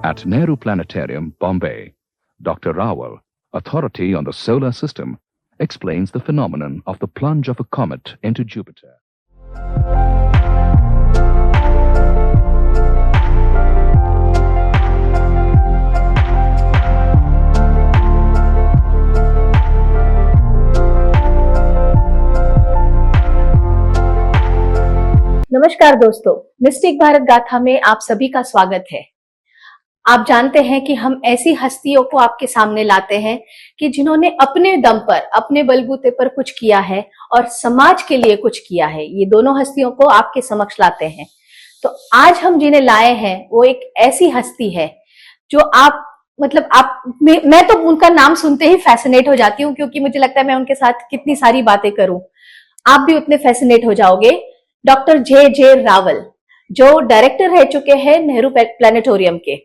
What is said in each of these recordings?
At Nehru Planetarium, Bombay, Dr. Rawal, authority on the solar system, explains the phenomenon of the plunge of a comet into Jupiter. नमस्कार दोस्तों, mistake Bharat गाथा में आप सभी का स्वागत है। आप जानते हैं कि हम ऐसी हस्तियों को आपके सामने लाते हैं कि जिन्होंने अपने दम पर, अपने बलबूते पर कुछ किया है और समाज के लिए कुछ किया है। ये दोनों हस्तियों को आपके समक्ष लाते हैं। तो आज हम जिन्हें लाए हैं वो एक ऐसी हस्ती है जो मैं तो उनका नाम सुनते ही फैसिनेट हो जाती हूँ, क्योंकि मुझे लगता है मैं उनके साथ कितनी सारी बातें करूं, आप भी उतने फैसिनेट हो जाओगे। डॉक्टर जे रावल, जो डायरेक्टर रह चुके हैं नेहरू प्लानिटोरियम के,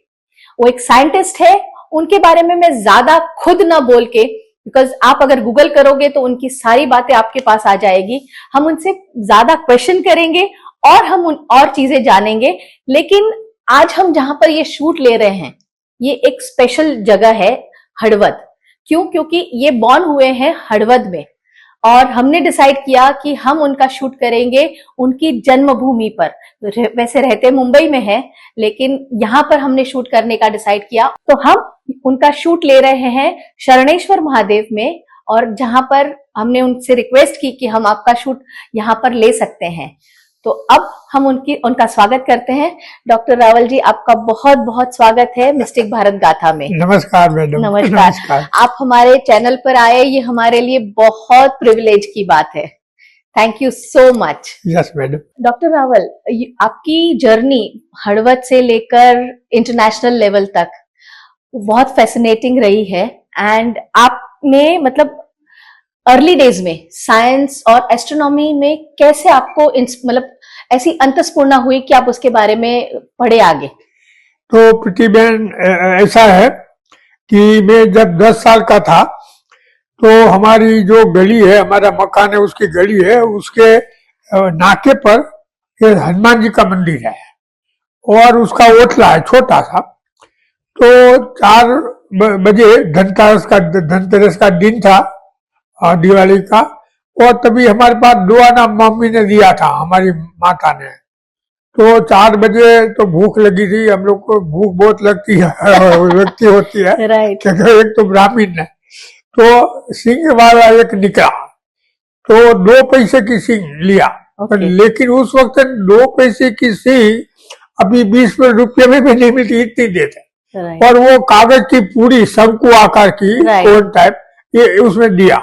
वो एक साइंटिस्ट है। उनके बारे में मैं ज्यादा खुद ना बोल के, बिकॉज आप अगर गूगल करोगे तो उनकी सारी बातें आपके पास आ जाएगी। हम उनसे ज्यादा क्वेश्चन करेंगे और हम और चीजें जानेंगे। लेकिन आज हम जहां पर ये शूट ले रहे हैं, ये एक स्पेशल जगह है, हड़वद। क्यों? क्योंकि ये बॉर्न हुए हैं हड़वद में, और हमने डिसाइड किया कि हम उनका शूट करेंगे उनकी जन्मभूमि पर। वैसे रहते मुंबई में है, लेकिन यहाँ पर हमने शूट करने का डिसाइड किया। तो हम उनका शूट ले रहे हैं शरणेश्वर महादेव में, और जहां पर हमने उनसे रिक्वेस्ट की कि हम आपका शूट यहाँ पर ले सकते हैं। तो अब हम उनका स्वागत करते हैं। डॉक्टर रावल जी, आपका बहुत बहुत स्वागत है मिस्टिक भारत गाथा में। नमस्कार मैडम। नमस्कार। आप हमारे चैनल पर आए, ये हमारे लिए बहुत प्रिविलेज की बात है। Thank you so much. Yes madam. Doctor Rawal, आपकी जर्नी हड़वद से लेकर इंटरनेशनल लेवल तक बहुत फैसिनेटिंग रही है। एंड आपने अर्ली डेज में साइंस और एस्ट्रोनॉमी में कैसे आपको ऐसी अंतस्फूर्णा हुई कि आप उसके बारे में पढ़े आगे? तो प्रीति बहन, ऐसा है कि मैं जब 10 साल का था तो हमारी जो गली है, हमारा मकान है, उसकी गली है, उसके नाके पर हनुमान जी का मंदिर है और उसका ओटला है छोटा सा। तो 4 बजे धनतेरस का दिन था, दिवाली का, और तभी हमारे पास दुआना मम्मी ने दिया था, हमारी माता ने। तो 4 बजे तो भूख लगी थी, हम लोग को भूख बहुत लगती है व्यक्ति होती है, क्योंकि एक तो ब्राह्मण है। तो सिंह वाला एक निकला, तो 2 पैसे की सिंह लिया। लेकिन उस वक्त 2 पैसे की सिंह अभी 20 रुपये में भी नहीं मिलती, इतनी देते। और वो कागज की पूरी शंकु आकार की कोन टाइप, ये उसमें दिया।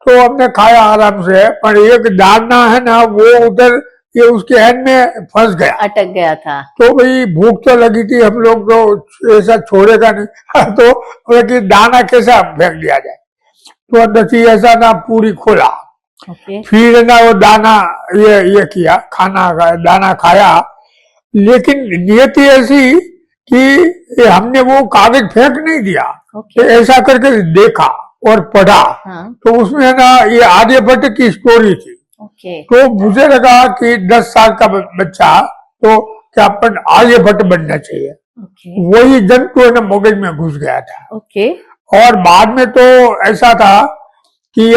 तो हमने खाया आराम से, पर एक दाना है ना, वो उधर ये उसके हैंड में फंस गया, अटक गया था। तो भाई भूख तो लगी थी, हम लोग तो ऐसा छोड़ेगा नहीं तो कि दाना कैसा फेंक दिया जाए। तो अंदर से ऐसा ना पूरी खोला, फिर ना वो दाना ये किया, दाना खाया। लेकिन नियति ऐसी कि हमने वो कागज फेंक नहीं दिया, ऐसा करके देखा और पढ़ा। तो उसमें ना ये आर्यभट्ट की स्टोरी थी। तो मुझे लगा कि 10 साल का बच्चा तो क्या आर्यभट्ट बनना चाहिए। वही जंतु है ना मगज में घुस गया था। और बाद में तो ऐसा था कि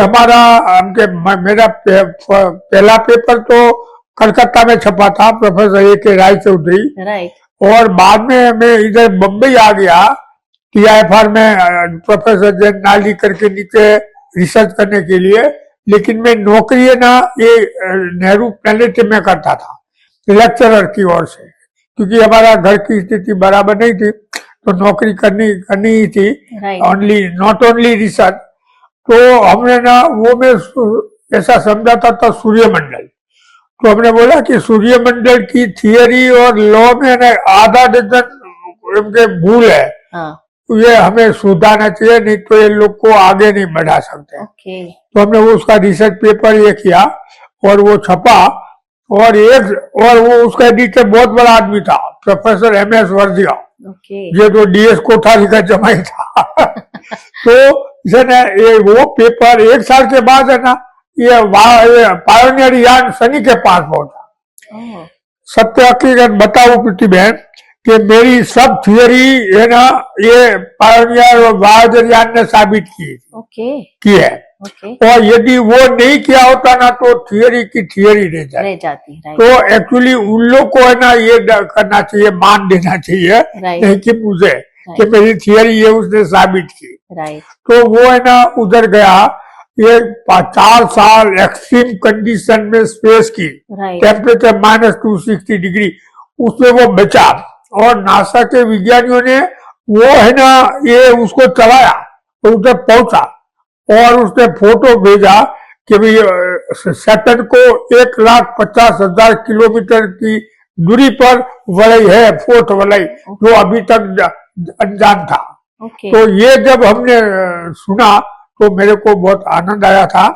मेरा पहला पेपर तो कलकत्ता में छपा था, प्रोफेसर A.K. राय चौधरी। और बाद में मैं इधर बम्बई आ गया, TIFR में प्रोफेसर जैन नाली करके नीचे रिसर्च करने के लिए। लेकिन मैं नौकरी है ना ये नेहरू प्लानिटोरियम में करता था, लेक्चरर की ओर से, क्योंकि हमारा घर की स्थिति बराबर नहीं थी, तो नौकरी करनी ही थी। Not only research. तो हमने ना वो में ऐसा समझाता था सूर्यमंडल। तो हमने बोला कि सूर्यमंडल की थियरी और लॉ में ना आधा डजन भूल है। ये हमें सुधारना चाहिए, नहीं तो ये लोग को आगे नहीं बढ़ा सकते। तो हमने वो उसका रिसर्च पेपर ये किया और वो छपा। और वो उसका एडिटर बहुत बड़ा आदमी था, प्रोफेसर MS वर्दिया, ये तो DS कोठारी का जमाई था। तो ये वो पेपर 1 साल के बाद है ना, ये पायोनियर यान शनि के पास पहुंचा। सत्य हकीकत बताओ प्रीति बहन कि मेरी सब थियोरी है ना ये पायोनियर और वायोजरयान ने साबित की है। और यदि वो नहीं किया होता ना तो थियोरी की थियोरी रह जाती। तो एक्चुअली उन लोग को है ना ये करना चाहिए, मान देना चाहिए, नहीं कि मुझे कि मेरी थियोरी ये उसने साबित की। तो वो है ना उधर गया, ये 4 साल एक्सट्रीम कंडीशन में स्पेस की, टेम्परेचर -260 डिग्री, उसमें वो बचा। और नासा के विज्ञानियों ने वो है ना ये उसको चलाया और उधर पहुंचा और उसने फोटो भेजा कि भाई सैटर्न को 1,50,000 किलोमीटर की दूरी पर वलय है, फोर्थ वलय, जो अभी तक अनजान था। तो ये जब हमने सुना तो मेरे को बहुत आनंद आया था।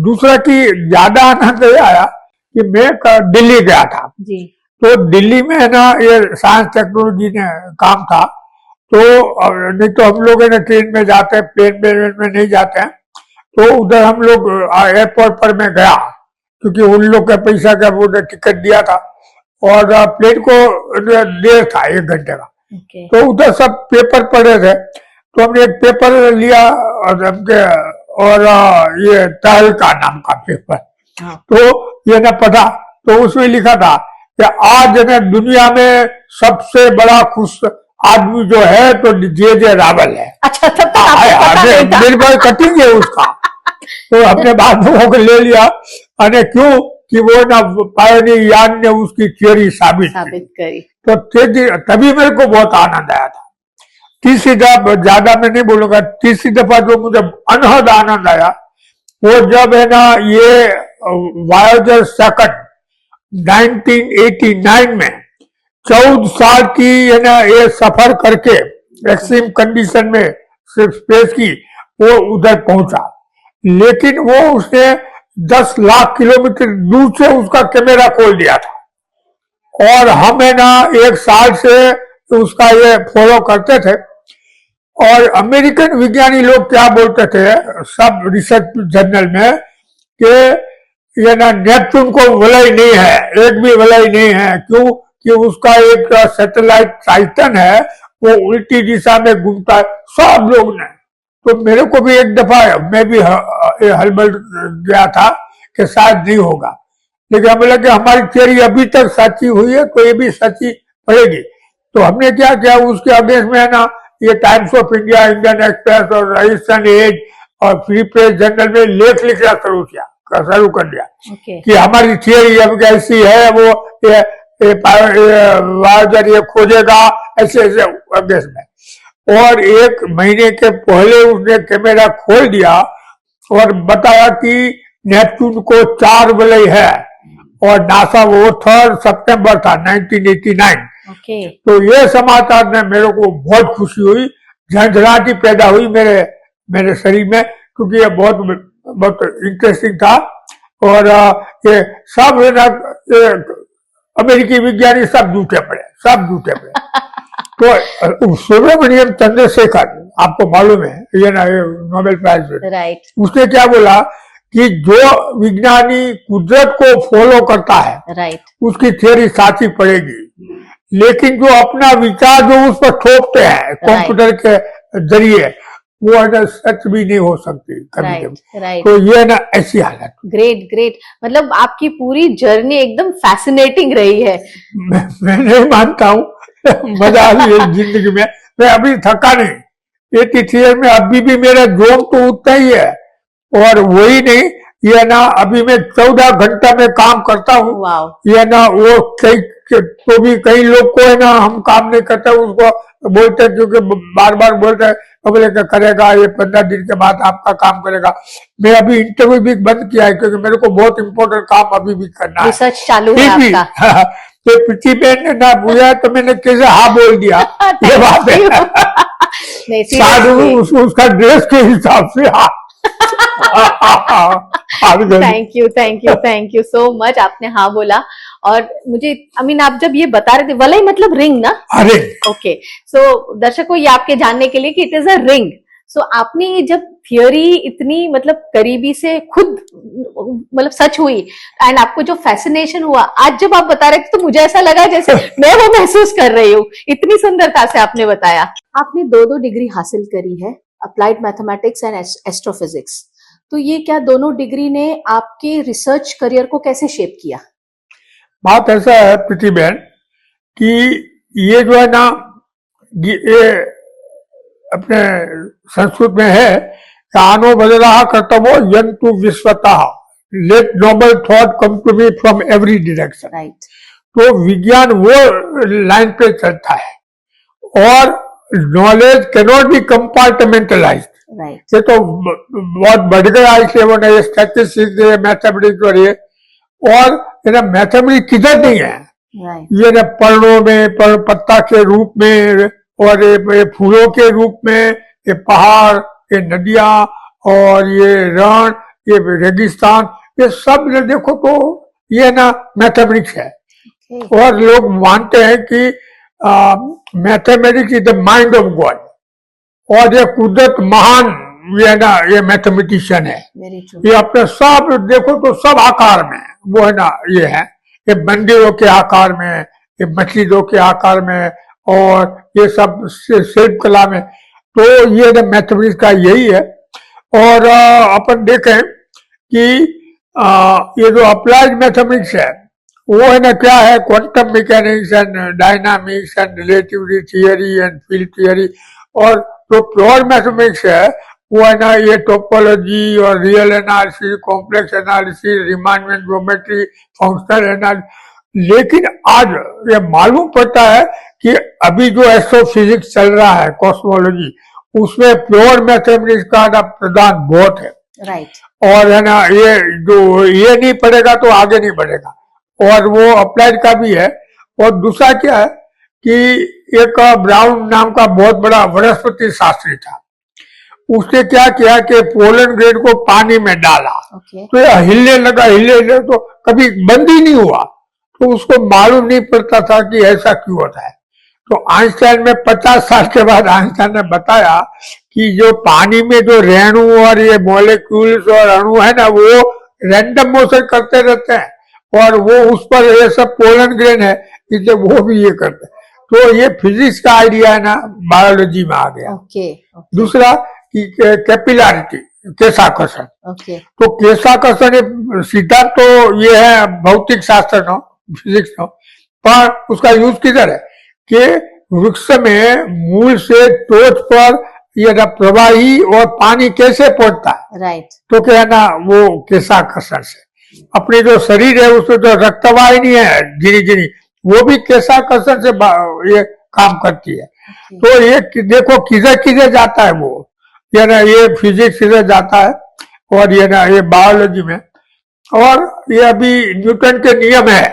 दूसरा कि ज्यादा आनंद ये आया कि मैं दिल्ली गया था जी। तो दिल्ली में है ना ये साइंस टेक्नोलॉजी ने काम था। तो नहीं तो हम लोग है ना ट्रेन में जाते हैं, प्लेन में नहीं जाते हैं। तो उधर हम लोग एयरपोर्ट पर मैं गया क्योंकि उन लोग का पैसा का वो टिकट दिया था और प्लेन को देर था 1 घंटे का। तो उधर सब पेपर पढ़े थे, तो हमने एक पेपर लिया और ये तहलका नाम का पेपर। तो ये ना पढ़ा, तो उसमें लिखा था कि आज ना दुनिया में सबसे बड़ा खुश आदमी जो है तो जे रावल है। अच्छा, तब तक निर्भर कटिंग है उसका। तो हमने बाद में वो ले लिया, अरे क्यों कि वो ना पायोनियर यान ने उसकी थियोरी साबित करी। तो तभी मेरे को बहुत आनंद आया था। तीसरी दफा, ज्यादा मैं नहीं बोलूंगा, तीसरी दफा जो मुझे अनहद आनंद आया वो जब है ना ये वायोजर सेकंड 1989 में 14 साल की है ना ये सफर करके एक्सट्रीम कंडीशन में सिर्फ स्पेस की वो उधर पहुंचा, लेकिन वो उसने 10 लाख किलोमीटर दूर से उसका कैमरा खोल दिया था और हम है ना 1 साल से उसका ये फॉलो करते थे। और अमेरिकन विज्ञानी लोग क्या बोलते थे सब रिसर्च जर्नल में कि ये ना नेपच्यून को वलय नहीं है, एक भी वलय नहीं है। क्यों कि उसका एक सैटेलाइट टाइटन है, वो उल्टी दिशा में घूमता है। सब लोग ने, तो मेरे को भी एक दफा मैं भी हलबल गया था कि शायद नहीं होगा, लेकिन हमें लगा कि हमारी थियरी अभी तक सच्ची हुई है तो ये भी सच्ची पड़ेगी। तो हमने क्या किया, उसके अगेंस्ट में है ना ये times of India, Indian express और राजस्थान एज और फ्री प्रेस जर्नल में लेख लिखना शुरू कर दिया कि हमारी थियरी अब ऐसी है, वो वायोजर ये खोजेगा, ऐसे ऐसे अगेंस्ट में। और 1 महीने के पहले उसने कैमरा खोल दिया और बताया कि नेपच्यून को 4 वलय है और नासा वो 3 सितंबर था 1989। तो ये समाचार ने मेरे को बहुत खुशी हुई, झंझनाहट पैदा हुई मेरे शरीर में, क्योंकि ये बहुत इंटरेस्टिंग था। और ये सब अमेरिकी विज्ञानी सब झूठे पड़े। तो सुब्रमण्यम चंद्रशेखर, आपको मालूम है ये ना नोबेल प्राइज, उसने क्या बोला कि जो विज्ञानी कुदरत को फॉलो करता है उसकी थियरी साची पड़ेगी, लेकिन जो अपना विचार जो उस पर थोपते हैं कंप्यूटर के जरिए वो है सच भी नहीं हो सकती कभी। तो ये ना ऐसी हालत। ग्रेट, मतलब आपकी पूरी जर्नी एकदम फैसिनेटिंग रही है। मैं नहीं मानता हूँ, मजा आ रही है जिंदगी में। मैं अभी थका नहीं, 83 में अभी भी मेरा जोम तो उतना ही है। और वही नहीं, ये ना अभी मैं 14 घंटा में काम करता हूँ। ये ना वो कई लोग को है ना हम काम नहीं करते उसको बोलते, क्योंकि बार बार बोलते हैं बोले करेगा ये 15 दिन के बाद आपका काम करेगा। मैं अभी इंटरव्यू भी बंद किया है क्योंकि मेरे को बहुत इंपॉर्टेंट काम अभी भी करना है। रिसर्च चालू है आपका। तो प्रीति बहन ने ना पूछा तो मैंने कैसे हाँ बोल दिया। ये बात है उसका ड्रेस के हिसाब से हाँ। थैंक यू सो मच, आपने हाँ बोला। और मुझे आप जब ये बता रहे थे वलय मतलब रिंग ना? अरे ओके, सो दर्शकों ये आपके जानने के लिए कि इट इज अ रिंग। सो आपने जब थियोरी इतनी मतलब करीबी से खुद मतलब सच हुई एंड आपको जो फैसिनेशन हुआ, आज जब आप बता रहे थे तो मुझे ऐसा लगा जैसे मैं वो महसूस कर रही हूँ, इतनी सुंदरता से आपने बताया। आपने 2 डिग्री हासिल करी है, अप्लाइड मैथमेटिक्स एंड एस्ट्रोफिजिक्स, तो ये क्या दोनों डिग्री ने आपके रिसर्च करियर को कैसे शेप किया? बात ऐसा है प्रीति बहन कि ये जो है ना, ये अपने संस्कृत में है, आनो बदला कर्तव्यो यंतु विश्वतः, let noble thought come to me from every direction. Right. तो विज्ञान वो लाइन पे चलता है और knowledge can not be compartmentalised. Right. ये तो बहुत बढ़ गया इस लेवल है, स्टैटिस्टिक्स है, मैथमेटिक्स और ये, और मैथमेटिक्स किधर नहीं है। ये न पर्णों में, पत्ता के रूप में, और ये फूलों के रूप में, ये पहाड़, ये नदियां, और ये रण, ये रेगिस्तान, ये सब देखो तो ये ना मैथमेटिक्स है। और लोग मानते हैं कि mathematics is the mind of God, और ये कुदरत महान, ये ना ये मैथमेटिशियन है। ये अपने सब देखो तो सब आकार में वो है ना, ये मंदिरों के आकार में, ये मस्जिदों के आकार में, और ये सब शिल्प कला में, तो ये ना मैथमेटिक्स का यही है। और अपन देखें कि ये जो अप्लाइड मैथमेटिक्स है वो है ना, क्या है, quantum mechanics and dynamics and relativity theory and field theory. और जो प्योर मैथमेटिक्स है वो है ना, ये टोपोलॉजी और रियल एनालिसिस, कॉम्प्लेक्स एनालिसिस, रिमाइंडमेंट ज्योमेट्री, फंक्शनल एनालिसिस। लेकिन आज ये मालूम पड़ता है कि अभी जो एस्ट्रोफिजिक्स चल रहा है, कॉस्मोलॉजी, उसमें प्योर मैथमेटिक्स का ना प्रदान बहुत है। राइट। और है ना, ये जो ये नहीं पढ़ेगा तो आगे नहीं बढ़ेगा, और वो अप्लाइड का भी है। और दूसरा क्या है कि एक ब्राउन नाम का बहुत बड़ा वनस्पति शास्त्री था, उसने क्या किया कि पोलन ग्रेन को पानी में डाला। तो ये हिलने लगा, तो कभी बंद ही नहीं हुआ, तो उसको मालूम नहीं पड़ता था कि ऐसा क्यों होता है। तो आइंस्टाइन में 50 साल के बाद आइंस्टाइन ने बताया कि जो पानी में जो रेणु और ये मॉलिक्यूल्स और अणु है ना, वो रैंडम मोशन करते रहते हैं, और वो उस पर ये सब पोलन ग्रेन है, इसलिए वो भी ये करते हैं। तो ये फिजिक्स का आइडिया है ना, बायोलॉजी में आ गया। दूसरा कि कैपिलरिटी, केशाकर्षण। तो केशाकर्षण सीधा तो ये है भौतिक शास्त्र नो, फिजिक्स नो, पर उसका यूज किधर है कि वृक्ष में मूल से टोच पर ये ना प्रवाही और पानी कैसे पहुंचता है। राइट। तो क्या है ना, वो केशाकर्षण से अपने जो शरीर है उसमें जो रक्तवाहिनी है झिरी, वो भी केशाकर्षण से ये काम करती है। तो ये देखो किधर जाता है वो, ये ना ये फिजिक्स किधर जाता है, और ये ना ये बायोलॉजी में। और ये अभी न्यूटन के नियम है,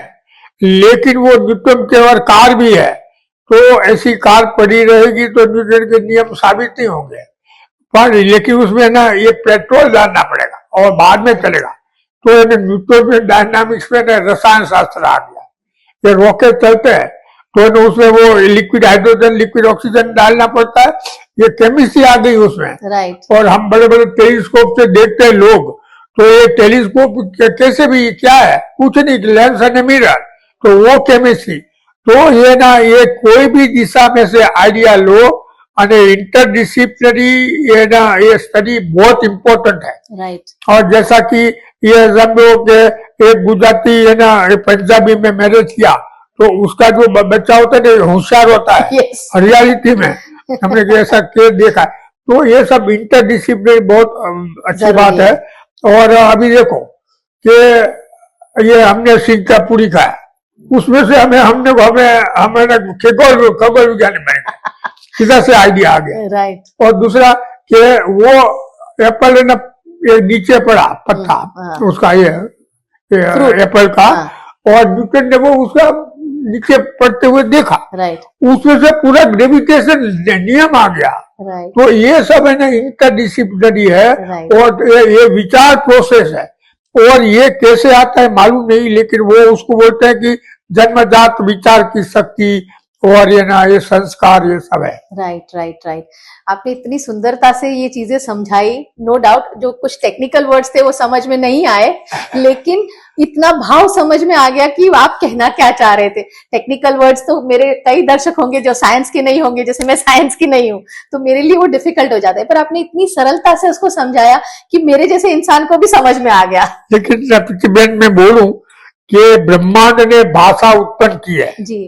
लेकिन वो न्यूटन के और कार भी है, तो ऐसी कार पड़ी रहेगी तो न्यूटन के नियम साबित नहीं होंगे, पर लेकिन उसमें ना ये पेट्रोल डालना पड़ेगा और बाद में चलेगा। तो न्यूटन में डायनामिक्स में रसायन शास्त्र आ गया। ये रॉकेट चलते हैं तो उसमें वो लिक्विड हाइड्रोजन, लिक्विड ऑक्सीजन डालना पड़ता है, ये केमिस्ट्री आ गई उसमें। राइट। और हम बड़े बड़े टेलीस्कोप से देखते हैं लोग, तो ये टेलीस्कोप कैसे भी क्या है, कुछ नहीं, लेंस एंड मिरर, तो वो केमिस्ट्री। तो ये ना, ये कोई भी दिशा में से आइडिया लो, इंटरडिसिप्लिनरी ये ना ये स्टडी बहुत इंपॉर्टेंट है। राइट। और जैसा कि ये समझो कि एक गुजराती है ना, पंजाबी में मैरिज किया, तो उसका जो बच्चा होता है होशियार होता है। yes. रियलिटी में हमने ऐसा केस देखा है। तो ये सब इंटरडिसिप्लिनरी बहुत अच्छी बात है। और अभी देखो कि ये हमने सिंगापुरी खाया, उसमें से हमने खगोल विज्ञान में किधर से आइडिया आ गया। राइट। और दूसरा कि वो एप्पल है ना, ये नीचे पड़ा पत्ता उसका, ये एप्पल का, और न्यूटन ने वो उसका नीचे पड़ते हुए देखा। राइट। उसमें से पूरा ग्रेविटेशन नियम आ गया। राइट। तो ये सब है ना इंटरडिसिप्लिनरी है। और ये विचार प्रोसेस है, और ये कैसे आता है मालूम नहीं, लेकिन वो उसको बोलते हैं कि जन्मजात विचार की शक्ति, और ये ना ये संस्कार ये सब है। Right right right. आपने इतनी सुंदरता से ये चीजें समझाई, नो डाउट जो कुछ टेक्निकल वर्ड्स थे वो समझ में नहीं आए, लेकिन इतना भाव समझ में आ गया कि आप कहना क्या चाह रहे थे। टेक्निकल वर्ड्स तो मेरे कई दर्शक होंगे जो साइंस के नहीं होंगे, जैसे मैं साइंस की नहीं हूँ, तो मेरे लिए वो डिफिकल्ट हो जाता है, पर आपने इतनी सरलता से उसको समझाया कि मेरे जैसे इंसान को भी समझ में आ गया। लेकिन प्रतिबेन में बोलूं कि ब्रह्मांड ने भाषा उत्पन्न की है जी।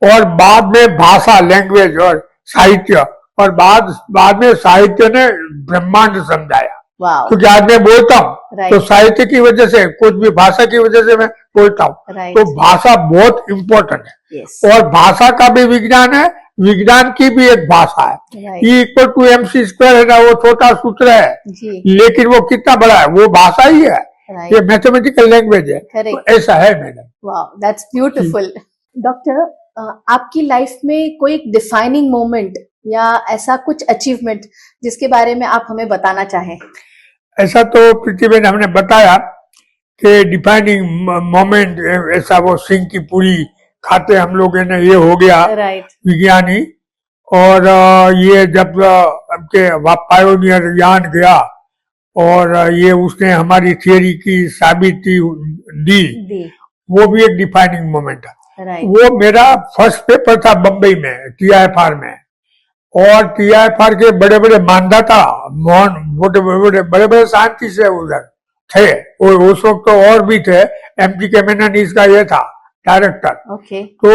और बाद में भाषा, लैंग्वेज और साहित्य, और बाद में साहित्य ने ब्रह्मांड समझाया। वाह। क्योंकि आज मैं बोलता हूँ Right. तो साहित्य की वजह से, कुछ भी भाषा की वजह से मैं बोलता हूँ। Right. तो भाषा बहुत इम्पोर्टेंट है। Yes. और भाषा का भी विज्ञान है, विज्ञान की भी एक भाषा है। Right. E=mc² है ना, वो छोटा सूत्र है जी। लेकिन वो कितना बड़ा है, वो भाषा ही है। Right. ये मैथमेटिकल लैंग्वेज है। Correct. तो ऐसा है मैडम। वाह, दैट्स ब्यूटीफुल। डॉक्टर, आपकी लाइफ में कोई एक डिफाइनिंग मोमेंट या ऐसा कुछ अचीवमेंट जिसके बारे में आप हमें बताना चाहें? ऐसा तो प्रतिबेन हमने बताया कि डिफाइनिंग मोमेंट ऐसा, वो सिंह की पूरी खाते हम लोग ने, ये हो गया राइट। विज्ञानी। और ये जब के पायोनियर यान गया और ये उसने हमारी थियरी की साबिती दी, वो भी एक डिफाइनिंग मोमेंट है। राइट। वो मेरा फर्स्ट पेपर था बम्बई में, TIFR में, और TIFR के बड़े बड़े मानदाता, बड़े बड़े साइंटिस्ट उधर थे, और उस वक्त तो और भी थे। MTK मेनन इसका ये था डायरेक्टर। ओके। तो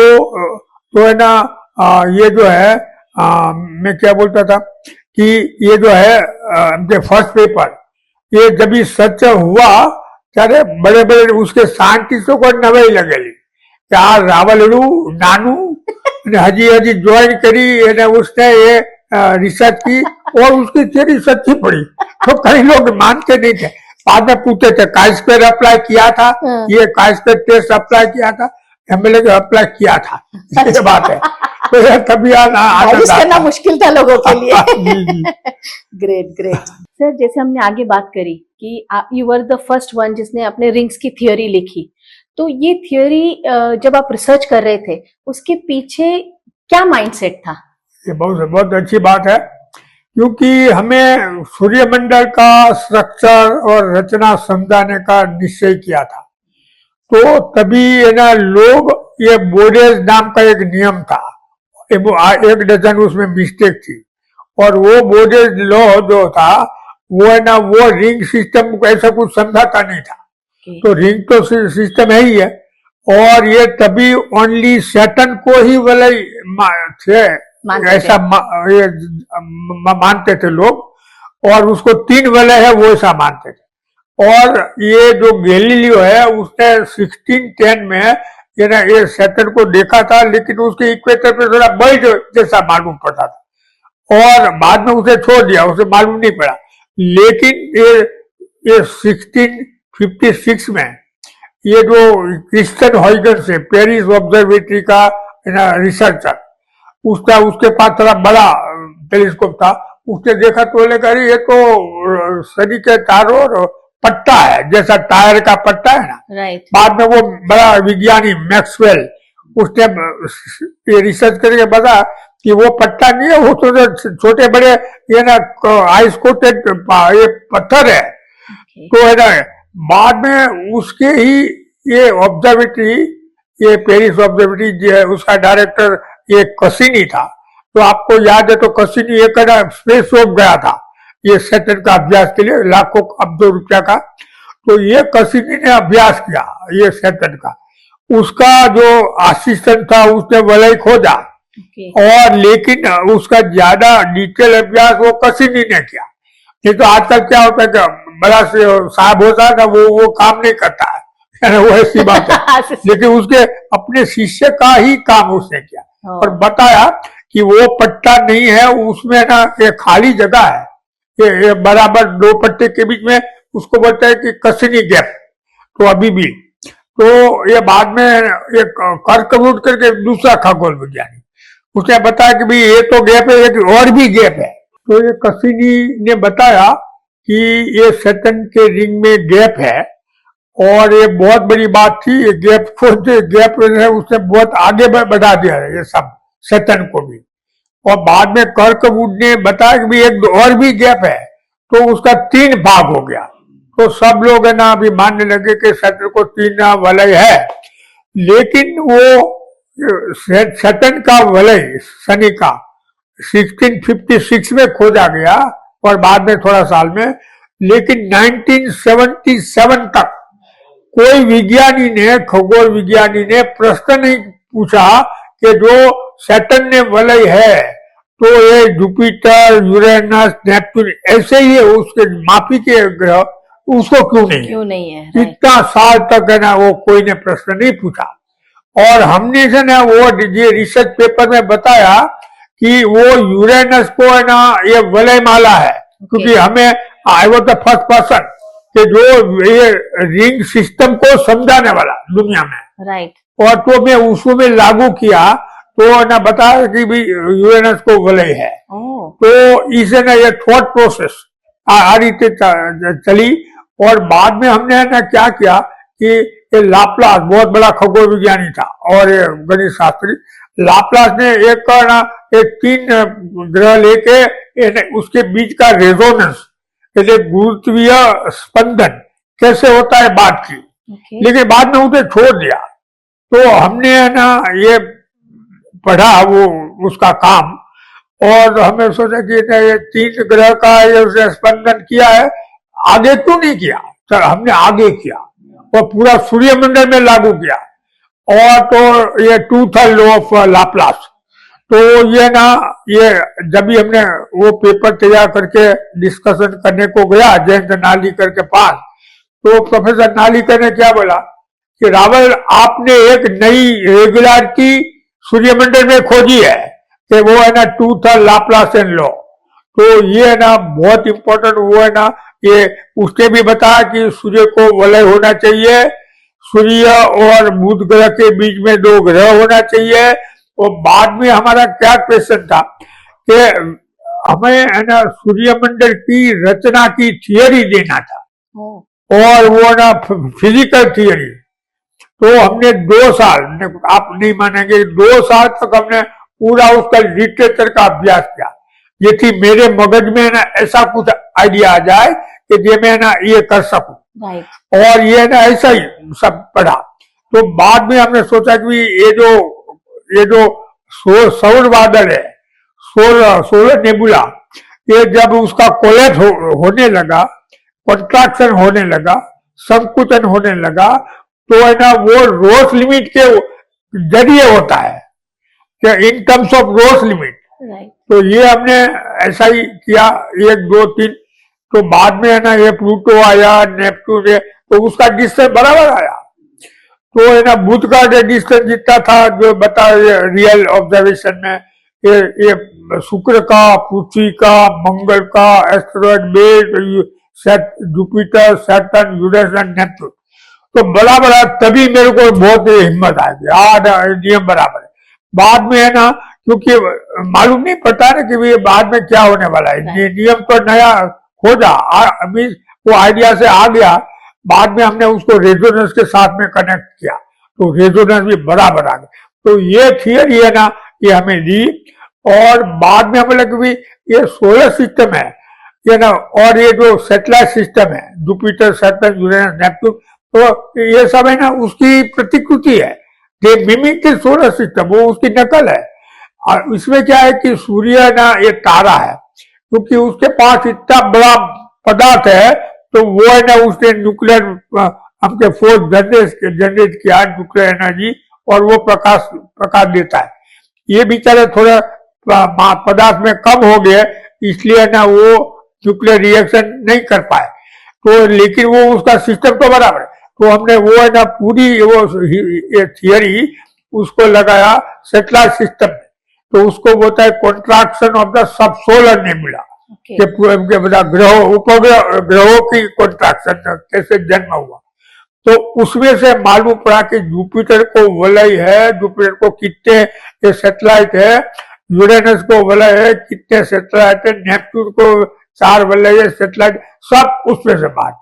है ना, ये जो है, मैं क्या बोलता था कि ये जो है फर्स्ट पेपर, ये जब भी सच हुआ, ત્યારે बड़े बड़े उसके साइंटिस्टों को नवाई लगेली कि आ रावलडू नानू हजी ज्वाइन करी, उसने ये रिसर्च की और उसकी थियरी सच्ची पड़ी। तो कई लोग मानते नहीं थे, बाद में पूछते थे काई-स्क्वायर अप्लाई किया था, ये काई-स्क्वायर टेस्ट अप्लाई किया था, MLA को अप्लाई किया था, ये बात है। तो ये तभी करना मुश्किल था लोगों के लिए। Great great. सर, जैसे हमने आगे बात करी कि you were the first one जिसने अपने रिंग्स की थियोरी लिखी, तो ये थियोरी जब आप रिसर्च कर रहे थे उसके पीछे क्या माइंडसेट था? ये बहुत अच्छी बात है, क्योंकि हमें सूर्यमंडल का स्ट्रक्चर और रचना समझाने का निश्चय किया था। तो तभी है ना, लोग, ये बोडेज नाम का एक नियम था, 1 डजन उसमें मिस्टेक थी, और वो बोडेज लॉ जो था वो है ना, वो रिंग सिस्टम को ऐसा कुछ समझाता नहीं था। तो रिंग तो सिस्टम है ही है, और ये तभी ओनली सैटर्न को ही वलय थे, ऐसा ये मानते थे लोग, और उसको 3 वलय है वो ऐसा मानते थे। और ये जो गैलीलियो है उसने 1610 में ये ना, ये सैटर्न को देखा था, लेकिन उसके इक्वेटर पे थोड़ा बल जैसा मालूम पड़ता था, और बाद में उसे छोड़ दिया, उसे मालूम नहीं पड़ा। लेकिन ये 1656 में ये जो क्रिस्टियन हॉयगन्स है, पेरिस ऑब्जर्वेटरी का रिसर्चर, उसके पास थोड़ा बड़ा टेलीस्कोप था, उसने देखा तो लगा ये तो सदी के तारों और पट्टा है, जैसा टायर का पट्टा है ना। राइट। बाद में वो बड़ा विज्ञानी मैक्सवेल, उसने ये रिसर्च करके बता कि वो पट्टा नहीं है, वो तो छोटे बड़े ये ना आइस कोटेड ये पत्थर है। तो है ना, बाद में उसके ही ये ऑब्जर्वेटरी, ये पेरिस ऑब्जर्वेटरी उसका डायरेक्टर ये कसिनी था। तो आपको याद है तो कसिनी एक स्पेस शॉप गया था ये सैटर्न का अभ्यास के लिए, लाखों अरबों रुपया का। तो ये कसिनी ने अभ्यास किया ये सैटर्न का, उसका जो असिस्टेंट था उसने वलय खोजा, और लेकिन उसका ज्यादा डिटेल अभ्यास वो कसिनी ने किया। नहीं तो आजकल क्या होता है कि बड़ा साहब होता है ना, वो काम नहीं करता है, वो ऐसी बात है। लेकिन उसके अपने शिष्य का ही काम उसने किया और बताया कि वो पट्टा नहीं है, उसमें ना एक खाली जगह है, ये बराबर 2 पट्टे के बीच में, उसको बोलते हैं कि कसिनी गैप। तो अभी भी तो ये बाद में एक कर्कवुड करके दूसरा खगोल विज्ञानी, उसने बताया कि भाई ये तो गैप है, एक और भी गैप है। तो ये कसिनी ने बताया कि ये सैटर्न के रिंग में गैप है, और ये बहुत बड़ी बात थी। ये गैप है उसने बहुत आगे बढ़ा दिया है ये सब सैटर्न को भी। और बाद में कर्कवुड ने बताया कि भी एक और भी गैप है, तो उसका 3 भाग हो गया। तो सब लोग है ना अभी मानने लगे कि सैटर्न को 3 वलय है, लेकिन वो सैटर्न का वलय शनि का 1656 में खोजा गया और बाद में थोड़ा साल में, लेकिन 1977 तक कोई विज्ञानी ने, खगोल विज्ञानी ने प्रश्न नहीं पूछा कि जो सैटर्न ने वलय है तो ये जुपिटर, यूरेनस, नेपच्यून ऐसे ही है उसके माफी के ग्रह, उसको क्यों नहीं है? इतना साल तक है ना वो कोई ने प्रश्न नहीं पूछा। और हमने से ना वो ये रिसर्च पेपर में बताया कि वो यूरेनस को है ना ये वलय माला है, क्योंकि हमें I was the first person कि जो ये रिंग सिस्टम को समझाने वाला दुनिया में, राइट। और तो मैं उसको में लागू किया तो ना बताया कि भी यूरेनस को वलय है। तो इसे ना ये थॉट प्रोसेस आ रीते चली। और बाद में हमने ना क्या किया कि ये लाप्लास बहुत बड़ा खगोल विज्ञानी था और गणित शास्त्री, लाप्लास ने एक ना 3 ग्रह लेके उसके बीच का रेजोनेंस, गुरुत्वीय स्पंदन कैसे होता है बात की, लेकिन बाद में उसे छोड़ दिया। तो हमने ना ये पढ़ा वो उसका काम, और हमें सोचा कि ये 3 ग्रह का ये स्पंदन किया है, आगे क्यों नहीं किया? तो हमने आगे किया और पूरा सूर्यमंडल में लागू किया। और तो ये ट्रूथ लॉ ऑफ लाप्लास, तो ये ना ये जब भी हमने वो पेपर तैयार करके डिस्कशन करने को गया जयंत नालीकर के पास, तो प्रोफेसर नालीकर ने क्या बोला कि रावल आपने एक नई रेगुलरिटी सूर्यमंडल में खोजी है कि वो है ना ट्रूथ लाप्लासियन लॉ। तो ये है ना बहुत इंपॉर्टेंट, वो है ना ये उसने भी बताया कि सूर्य को वलय होना चाहिए, सूर्य और बुध ग्रह के बीच में 2 ग्रह होना चाहिए। और बाद में हमारा क्या क्वेश्चन था कि हमें है ना सूर्यमंडल की रचना की थियरी देना था, और वो ना फिजिकल थियरी। तो हमने 2 साल, आप नहीं मानेंगे, 2 साल तक हमने पूरा उसका लिटरेचर का अभ्यास किया, ये थी मेरे मगज में ना ऐसा कुछ आइडिया आ जाए कि ये मैं ना ये कर सकूं। और ये ना ऐसा ही सब पढ़ा। तो बाद में हमने सोचा कि ये जो सौर बादल है, सोलर नेबुला, ये जब उसका कोलैप्स होने लगा, कंट्रैक्शन होने लगा, संकुचन होने लगा, तो है ना वो रोस लिमिट के जरिए होता है, in terms of Roche limit. तो ये हमने ऐसा ही किया 1, 2, 3। तो बाद में है ना ये प्लूटो आया, नेपच्यून है, तो उसका डिस्टेंस बराबर आया। तो है ना बुध का डिस्टेंस जितना था जो बता रियल ऑब्जर्वेशन में, ये शुक्र का, पृथ्वी का, मंगल का, asteroid belt, Jupiter, Saturn, Uranus and Neptune, तो बड़ा तभी मेरे को बहुत हिम्मत आ गई, नियम बराबर है। बाद में है ना क्योंकि मालूम नहीं पड़ता ना कि ये बाद में क्या होने वाला है, नियम तो नया खोजा, अभी वो आइडिया से आ गया। बाद में हमने उसको रेजोनेंस के साथ में कनेक्ट किया, तो रेजोनेंस भी बराबर आ गया। तो ये थियरी है ना ये हमें दी। और बाद में हमें लगा कि ये सोलर सिस्टम है ये ना, और ये जो सैटेलाइट सिस्टम है, जुपिटर, सैटर्न, यूरेनस, नेपच्यून, तो ये सब है ना उसकी प्रतिकृति है, ये मिमिक सोलर सिस्टम, वो उसकी नकल है। और इसमें क्या है कि सूर्य ना ये तारा है, क्योंकि उसके पास इतना बड़ा पदार्थ है, तो वो है ना उसने न्यूक्लियर हमके फोर्स जनरेट किया, न्यूक्लियर एनर्जी, और वो प्रकाश देता है। ये बेचारे थोड़ा पदार्थ में कम हो गए, इसलिए ना वो न्यूक्लियर रिएक्शन नहीं कर पाए, तो लेकिन वो उसका सिस्टम तो बराबर है। तो हमने वो है ना पूरी वो थियरी उसको लगाया सैटेलाइट सिस्टम में, तो उसको बोलता है contraction of the sub solar nebula, ग्रहों की कॉन्ट्रैक्शन कैसे जन्म हुआ। तो उसमें से मालूम पड़ा कि जुपिटर को वलय है, जुपिटर को कितने सैटेलाइट है, यूरेनस को वलय है, कितने सैटेलाइट है, नेपच्यून को 4 वलय है सैटेलाइट, सब उसमें से बात।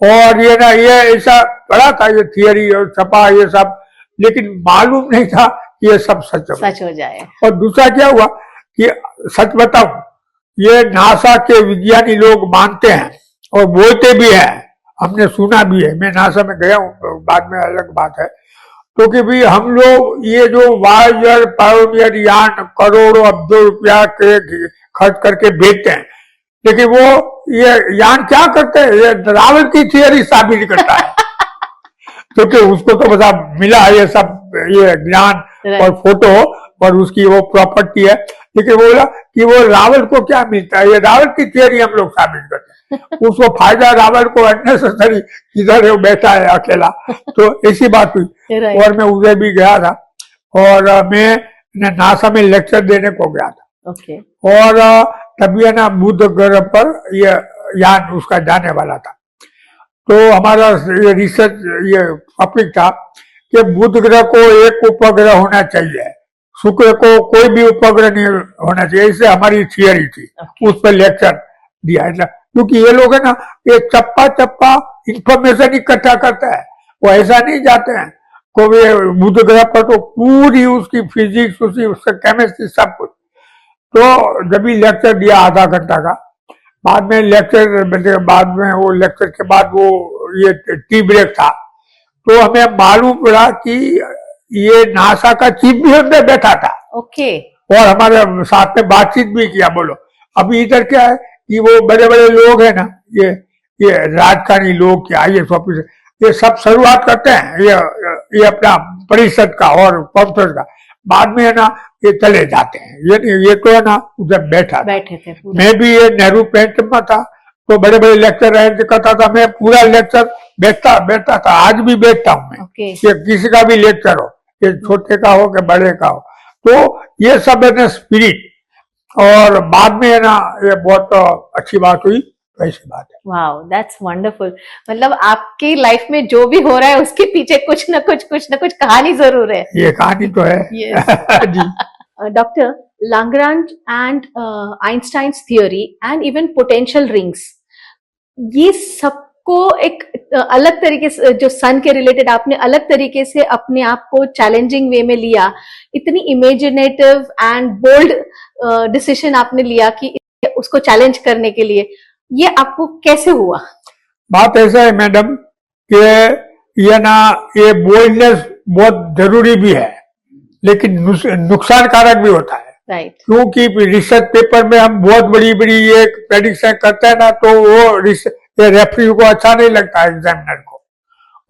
और ये ना ये ऐसा पड़ा था ये थियरी और छपा ये सब, लेकिन मालूम नहीं था ये सब सच हो जाए। और दूसरा क्या हुआ कि सच बताऊं, ये नासा के विज्ञानी लोग मानते हैं और बोलते भी हैं, हमने सुना भी है, मैं नासा में गया हूं, बाद में अलग बात है। तो कि भी हम लोग ये जो वायजर पायोनियर यान करोड़ों अरबों रुपया के खर्च करके भेजते हैं, लेकिन वो ये यान क्या करते हैं, ये रावल की थियरी साबित करता है क्योंकि उसको तो बता मिला ये सब, ये ज्ञान और फोटो और उसकी वो प्रॉपर्टी है, लेकिन वो बोला कि वो रावल को क्या मिलता है, ये रावल की थियरी हम लोग साबित करते हैं उसको फायदा रावल को अननेसेसरी, किधर है वो बैठा है अकेला। तो ऐसी बात हुई। और मैं उधर भी गया था और मैं नासा में लेक्चर देने को गया था। और तभी है ना बुध ग्रह पर ये यान उसका जाने वाला था। तो हमारा ये रिसर्च ये टॉपिक था कि बुध ग्रह को एक उपग्रह होना चाहिए, शुक्र को कोई भी उपग्रह नहीं होना चाहिए, इससे हमारी थियरी थी। उस पर लेक्चर दिया, क्योंकि ये लोग है ना ये चप्पा चप्पा इंफॉर्मेशन इकट्ठा करता है, वो ऐसा नहीं जाते हैं कोई बुध ग्रह पर, तो पूरी उसकी फिजिक्स उसका केमिस्ट्री सब कुछ। तो जब भी लेक्चर दिया आधा घंटा का, बाद में लेक्चर बाद में वो लेक्चर के बाद वो ये टी ब्रेक था, तो हमें मालूम पड़ा कि ये नासा का चीफ भी अंदर बैठा था। और हमारे साथ में बातचीत भी किया। बोलो अभी इधर क्या है कि वो बड़े बड़े लोग हैं ना, ये राजकारणी लोग के IAS ऑफिसर, ये सब शुरुआत करते हैं ये अपना परिषद का और कॉन्फ्रेंस का, बाद में है ना ये चले जाते हैं। ये तो है ना उधर बैठे थे। मैं भी ये नेहरू पेंट में था, तो बड़े बड़े लेक्चर अरेंज करता था, मैं पूरा लेक्चर बैठता था, आज भी बैठता हूँ मैं। ये किसी का भी लेक्चर हो, ये छोटे का हो कि बड़े का हो, तो ये सब है ना स्पिरिट। और बाद में है ना ये बहुत अच्छी बात हुई, ऐसी बात है। Wow, that's wonderful. मतलब आपकी लाइफ में जो भी हो रहा है उसके पीछे कुछ ना कुछ कहानी जरूर है। ये कहानी तो है। जी। Doctor, Lagrange and Einstein's theory and even potential rings, ये सबको एक अलग तरीके से, जो सन के रिलेटेड आपने अलग तरीके से अपने आप को चैलेंजिंग वे में लिया, इतनी इमेजिनेटिव एंड बोल्ड डिसीजन आपने लिया कि उसको चैलेंज करने के लिए, ये आपको कैसे हुआ? बात ऐसा है मैडम कि ये ना ये बोल्डनेस बहुत जरूरी भी है, लेकिन नुकसान कारक भी होता है। राइट। क्योंकि रिसर्च पेपर में हम बहुत बड़ी बड़ी ये प्रेडिक्शन करते हैं ना, तो वो रेफरी को अच्छा नहीं लगता एग्जामिनर को।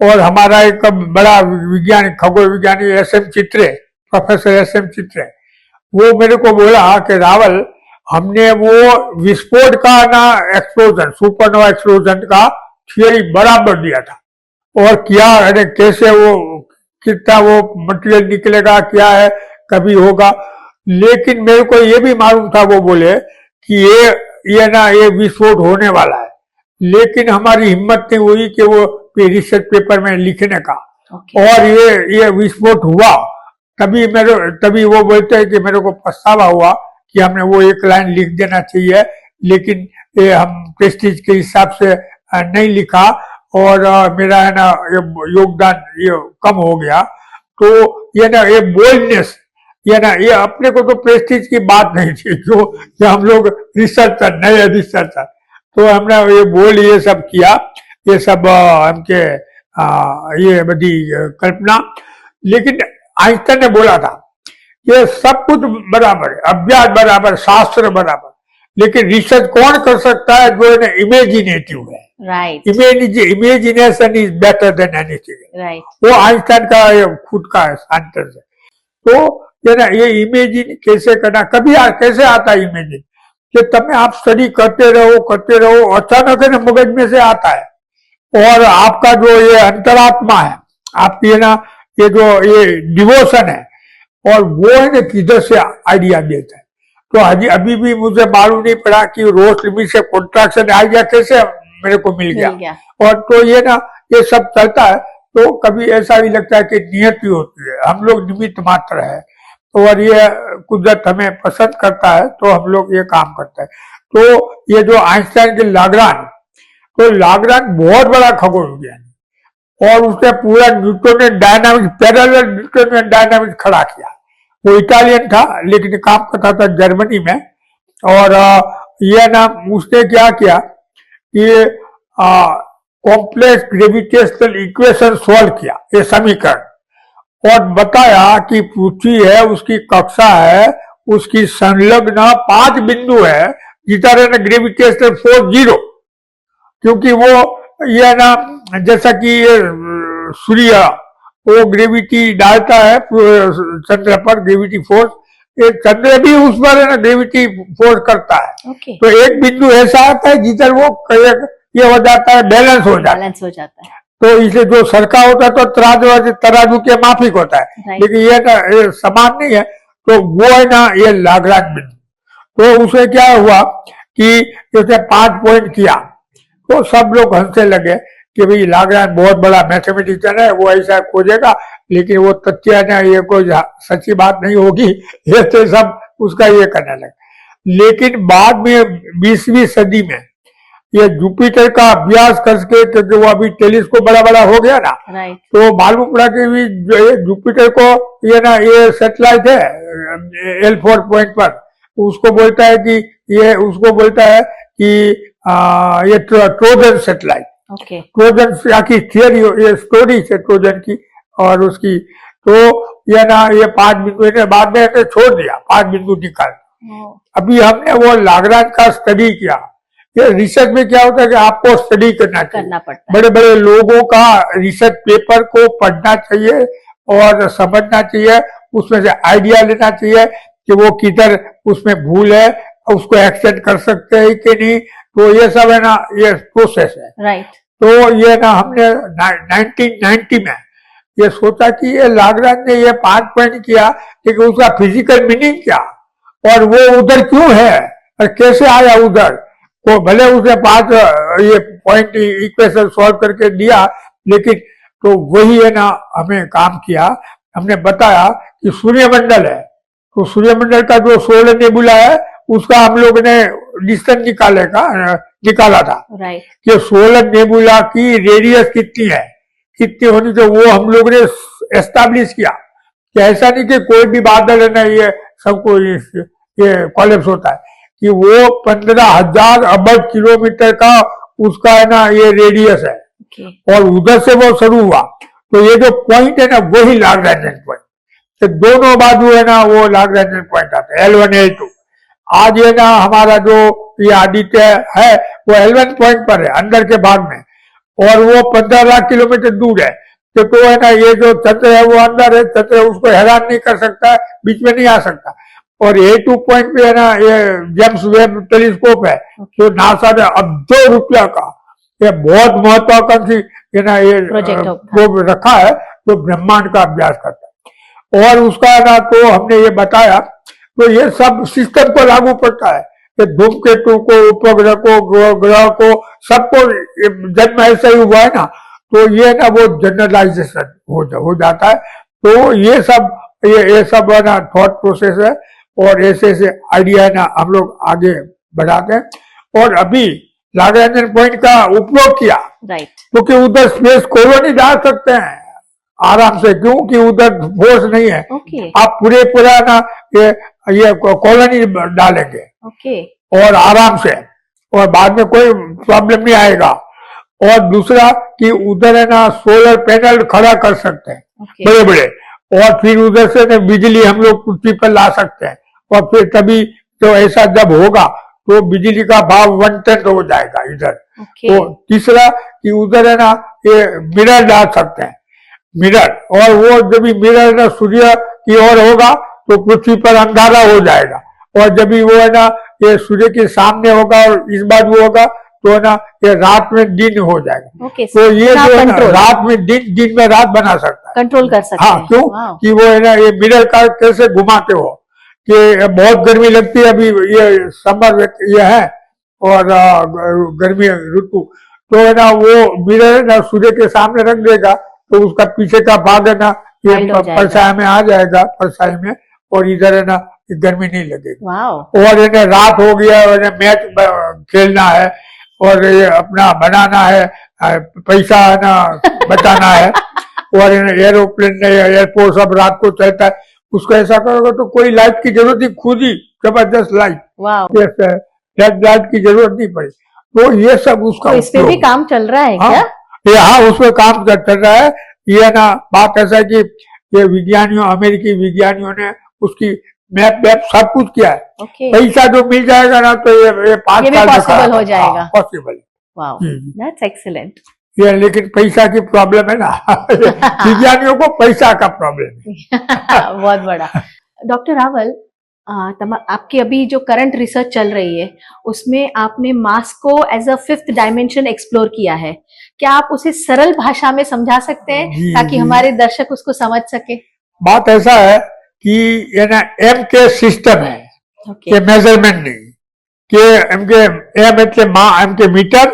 और हमारा एक बड़ा विज्ञानी, खगोल विज्ञानी SM चित्रे, प्रोफेसर SM चित्रे, वो मेरे को बोला कि रावल, हमने वो विस्फोट का ना एक्सप्लोजन, सुपरनोवा एक्सप्लोजन का थियरी बराबर दिया था, और क्या अरे कैसे वो कितना वो मटेरियल निकलेगा, क्या है, कभी होगा, लेकिन मेरे को ये भी मालूम था, वो बोले कि ये ना ये विस्फोट होने वाला है, लेकिन हमारी हिम्मत नहीं हुई कि वो रिसर्च पेपर में लिखने का। और ये विस्फोट हुआ, तभी वो बोलते हैं कि मेरे को पछतावा हुआ कि हमने वो एक लाइन लिख देना चाहिए, लेकिन ये हम प्रेस्टीज के हिसाब से नहीं लिखा, और मेरा है ना योगदान ये कम हो गया। तो ये ना ये बोल्डनेस, ये ना ये अपने को तो प्रेस्टीज की बात नहीं थी, जो हम लोग रिसर्चर, नए रिसर्चर, तो हमने ये बोल ये सब किया, ये सब हमके ये बड़ी कल्पना। लेकिन आइंस्टाइन ने बोला था ये सब कुछ बराबर है, अभ्यास बराबर, शास्त्र बराबर, लेकिन रिसर्च कौन कर सकता है जो इमेजिनेटिव है। Right. Imagination is better than anything. Right. वो आइंस्टाइन का खुद का सेंटेंस है। तो ये ना ये इमेजिन कैसे करना, कभी कैसे आता है इमेजिन, कि तब आप स्टडी करते रहो, अचानक है ना मगज में से आता है, और आपका जो ये अंतरात्मा है, आपकी है ना ये जो ये डिवोशन है, और वो है ना किधर से आइडिया देता है। तो अभी भी मुझे मालूम नहीं पड़ा कि रोज लिमिट से कॉन्ट्रैक्शन आइडिया कैसे मेरे को मिल गया। और तो ये ना ये सब चलता है, तो कभी ऐसा भी लगता है कि नियति होती है, हम लोग निमित्त मात्र है, और ये कुदरत हमें पसंद करता है, तो हम लोग ये काम करते हैं। तो ये जो आइंस्टाइन के लाग्रांज, तो लाग्रांज बहुत बड़ा खगोल विज्ञानी, और उसने पूरा Newtonian dynamics, parallel Newtonian dynamics खड़ा किया। वो इटालियन था लेकिन काम करता था जर्मनी में। और ये ना उसने क्या किया कि कॉम्प्लेक्स ग्रेविटेशनल इक्वेशन सॉल्व किया, ये समीकरण, और बताया कि पृथ्वी है, उसकी कक्षा है, उसकी संलग्न 5 बिंदु है जिधर है ना ग्रेविटेशनल फोर्स 0, क्योंकि वो ये ना जैसा कि सूर्य वो ग्रेविटी डालता है चंद्र पर, ग्रेविटी फोर्स, ये चंद्र भी उस पर है ना ग्रेविटी फोर्स करता है। तो एक बिंदु ऐसा आता है जिधर वो ये हो जाता है, बैलेंस हो जाता है। तो इसे जो सरका होता है तो तराजू के माफिक होता है, लेकिन ये ना ये समान नहीं है, तो वो है ना ये लाग्रांज बिंदु। तो उसे क्या हुआ कि उसे 5 पॉइंट किया, तो सब लोग हंसने लगे कि भाई लाग्रांज बहुत बड़ा मैथमेटिशियन है, वो ऐसा खोजेगा, लेकिन वो तथ्य है ना ये कोई सच्ची बात नहीं होगी, ये तो सब उसका ये करने लगे। लेकिन बाद में 20वीं सदी में ये जुपिटर का अभ्यास करके, क्योंकि वो अभी टेलीस्कोप बड़ा बड़ा हो गया ना, तो मालूम पड़ा कि जुपिटर को ये ना ये सैटेलाइट है L4 पॉइंट पर, उसको बोलता है कि ये ये ट्रोजन सैटेलाइट। ट्रोजन की थियरी, ये स्टोरी है ट्रोजन की और उसकी, तो ये ना ये 5 बिंदु ने बाद में छोड़ दिया, 5 बिंदु निकाल। अभी हमने वो लाग्रांज का स्टडी किया। ये रिसर्च में क्या होता है कि आपको स्टडी करना चाहिए, बड़े बड़े लोगों का रिसर्च पेपर को पढ़ना चाहिए और समझना चाहिए, उसमें से आइडिया लेना चाहिए कि वो किधर उसमें भूल है, उसको एक्सटेंड कर सकते हैं कि नहीं। तो ये सब है ना ये प्रोसेस है। तो ये ना हमने 1990 में ये सोचा कि ये लाग्रांज ने ये 5 पॉइंट किया, लेकिन उसका फिजिकल मीनिंग क्या, और वो उधर क्यों है और कैसे आया उधर। तो भले उसने 5 ये पॉइंट इक्वेशन सॉल्व करके दिया, लेकिन तो वही है ना हमें काम किया। हमने बताया कि सूर्यमंडल है, तो सूर्यमंडल का जो सोलर नेबुला है उसका हम लोग ने डिस्टेंस निकाला था कि सोलर नेबुला की रेडियस कितनी होनी चाहिए, वो हम लोग ने एस्टैब्लिश किया कि ऐसा नहीं कि कोई भी बादल है ना ये सबको ये कॉलेप्स होता है, कि वो 15,000 अरब किलोमीटर का उसका है ना ये रेडियस है और उधर से वो शुरू हुआ। तो ये जो पॉइंट है ना वही लाग्रांजियन पॉइंट, तो दोनों बाजू है ना वो लाग्रांजियन पॉइंट आता है L1 L2। आज ये ना हमारा जो ये आदित्य है वो L1 पॉइंट पर है अंदर के भाग में, और वो 15 लाख किलोमीटर दूर है। तो है ना ये जो चंद्र है वो अंदर है, चंद्र उसको हैरान नहीं कर सकता, बीच में नहीं आ सकता। और A2 पॉइंट पे है ना ये जेम्स वेब टेलीस्कोप है, तो नासा ने अरबों रुपया का ये बहुत महत्वाकांक्षी है ना ये प्रोजेक्ट रखा है, तो ब्रह्मांड का अभ्यास करता है। और उसका ना तो हमने ये बताया, तो ये सब सिस्टम को लागू पड़ता है, कि धूमकेतु को, उपग्रह को, ग्रह को, सबको जन्म ऐसा ही हुआ है ना, तो ये ना वो जनरलाइजेशन हो जाता है। तो ये सब है ना थॉट प्रोसेस है, और ऐसे आइडिया है ना हम लोग आगे बढ़ाते हैं। और अभी लाग्रांजियन पॉइंट का उपयोग किया, क्योंकि उधर स्पेस कॉलोनी डाल सकते हैं आराम से, क्योंकि उधर फोर्स नहीं है। आप पूरा ना ये कॉलोनी डालेंगे और आराम से, और बाद में कोई प्रॉब्लम नहीं आएगा। और दूसरा कि उधर है ना सोलर पैनल खड़ा कर सकते हैं बड़े बड़े, और फिर उधर से ना बिजली हम लोग पृथ्वी पर ला सकते हैं, और फिर तभी तो ऐसा जब होगा तो बिजली का भाव 1/10 हो जाएगा इधर। तो तीसरा कि उधर है ना ये मिरर डाल सकते हैं, मिरर, और वो जब भी मिरर ना सूर्य की ओर होगा तो पृथ्वी पर अंधारा हो जाएगा, और जब भी वो है ना ये सूर्य के सामने होगा और इस बाजू होगा तो ना ये रात में दिन हो जाएगा। तो ये जो है ना रात में दिन में रात बना सकता है, कंट्रोल कर सकते हैं। हाँ, क्यों कि वो है ना ये मिरर का कैसे घुमाते हो, कि बहुत गर्मी लगती है, अभी ये समर ये है और गर्मी ऋतु, तो है ना वो मिरर है ना सूर्य के सामने रख देगा, तो उसका पीछे का भाग है ना ये परछाई में आ जाएगा, परछाई में, और इधर है ना गर्मी नहीं लगेगी। और है ना रात हो गया और मैच खेलना है, और ये अपना बनाना है, पैसा है ना बचाना है, और एरोप्लेन एयरपोर्ट सब रात को चलता है, उसको ऐसा करोगे तो कोई लाइट की जरूरत नहीं, खुद ही जबरदस्त लाइट, वाह, लाइट की जरूरत नहीं पड़ी। तो ये सब उसका तो इस पे भी काम चल रहा है क्या? हाँ, उसमें काम चल रहा है। ये ना बात ऐसा है कि ये विज्ञानियों, अमेरिकी विज्ञानियों ने उसकी मैप सब कुछ किया है। पैसा जो मिल जाएगा ना तो ये 5 साल पॉसिबल हो जाएगा। पॉसिबल। वाह, दैट्स एक्सीलेंट। ये लेकिन पैसा की प्रॉब्लम है ना विज्ञानियों को पैसा का प्रॉब्लम है बहुत बड़ा। डॉक्टर रावल, आपकी अभी जो करंट रिसर्च चल रही है उसमें आपने मास को as a 5th dimension explore किया है। क्या आप उसे सरल भाषा में समझा सकते हैं ताकि हमारे दर्शक उसको समझ सके? बात ऐसा है कि ये ना एम के सिस्टम है, के मेजरमेंट नहीं, के एम के एम એટલે એમ કે મીટર,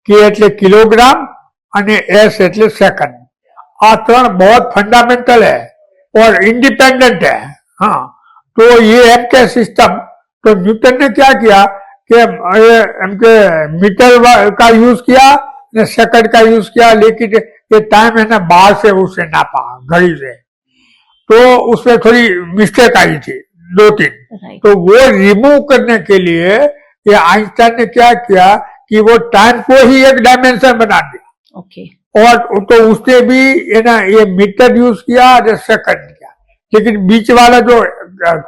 કે એટલે કિલોગ્રામ અને એસ એટલે સેકન્ड। આ ત્રણ बहुत फंडामेंटल है और इंडिपेंडेंट है। हाँ, तो ये एम के सिस्टम, तो न्यूटन ने क्या किया कि एम के मीटर का यूज किया, सेकंड का यूज किया, लेकिन ये टाइम है ना बाहर से उसे नापा घड़ी से, तो उसमें थोड़ी मिस्टेक आई थी 2-3। तो वो रिमूव करने के लिए ये आइंस्टाइन ने क्या किया कि वो टाइम को ही एक डायमेंशन बना दिया। और तो उसने भी ये ना ये मीटर यूज किया और सेकंड किया, लेकिन बीच वाला जो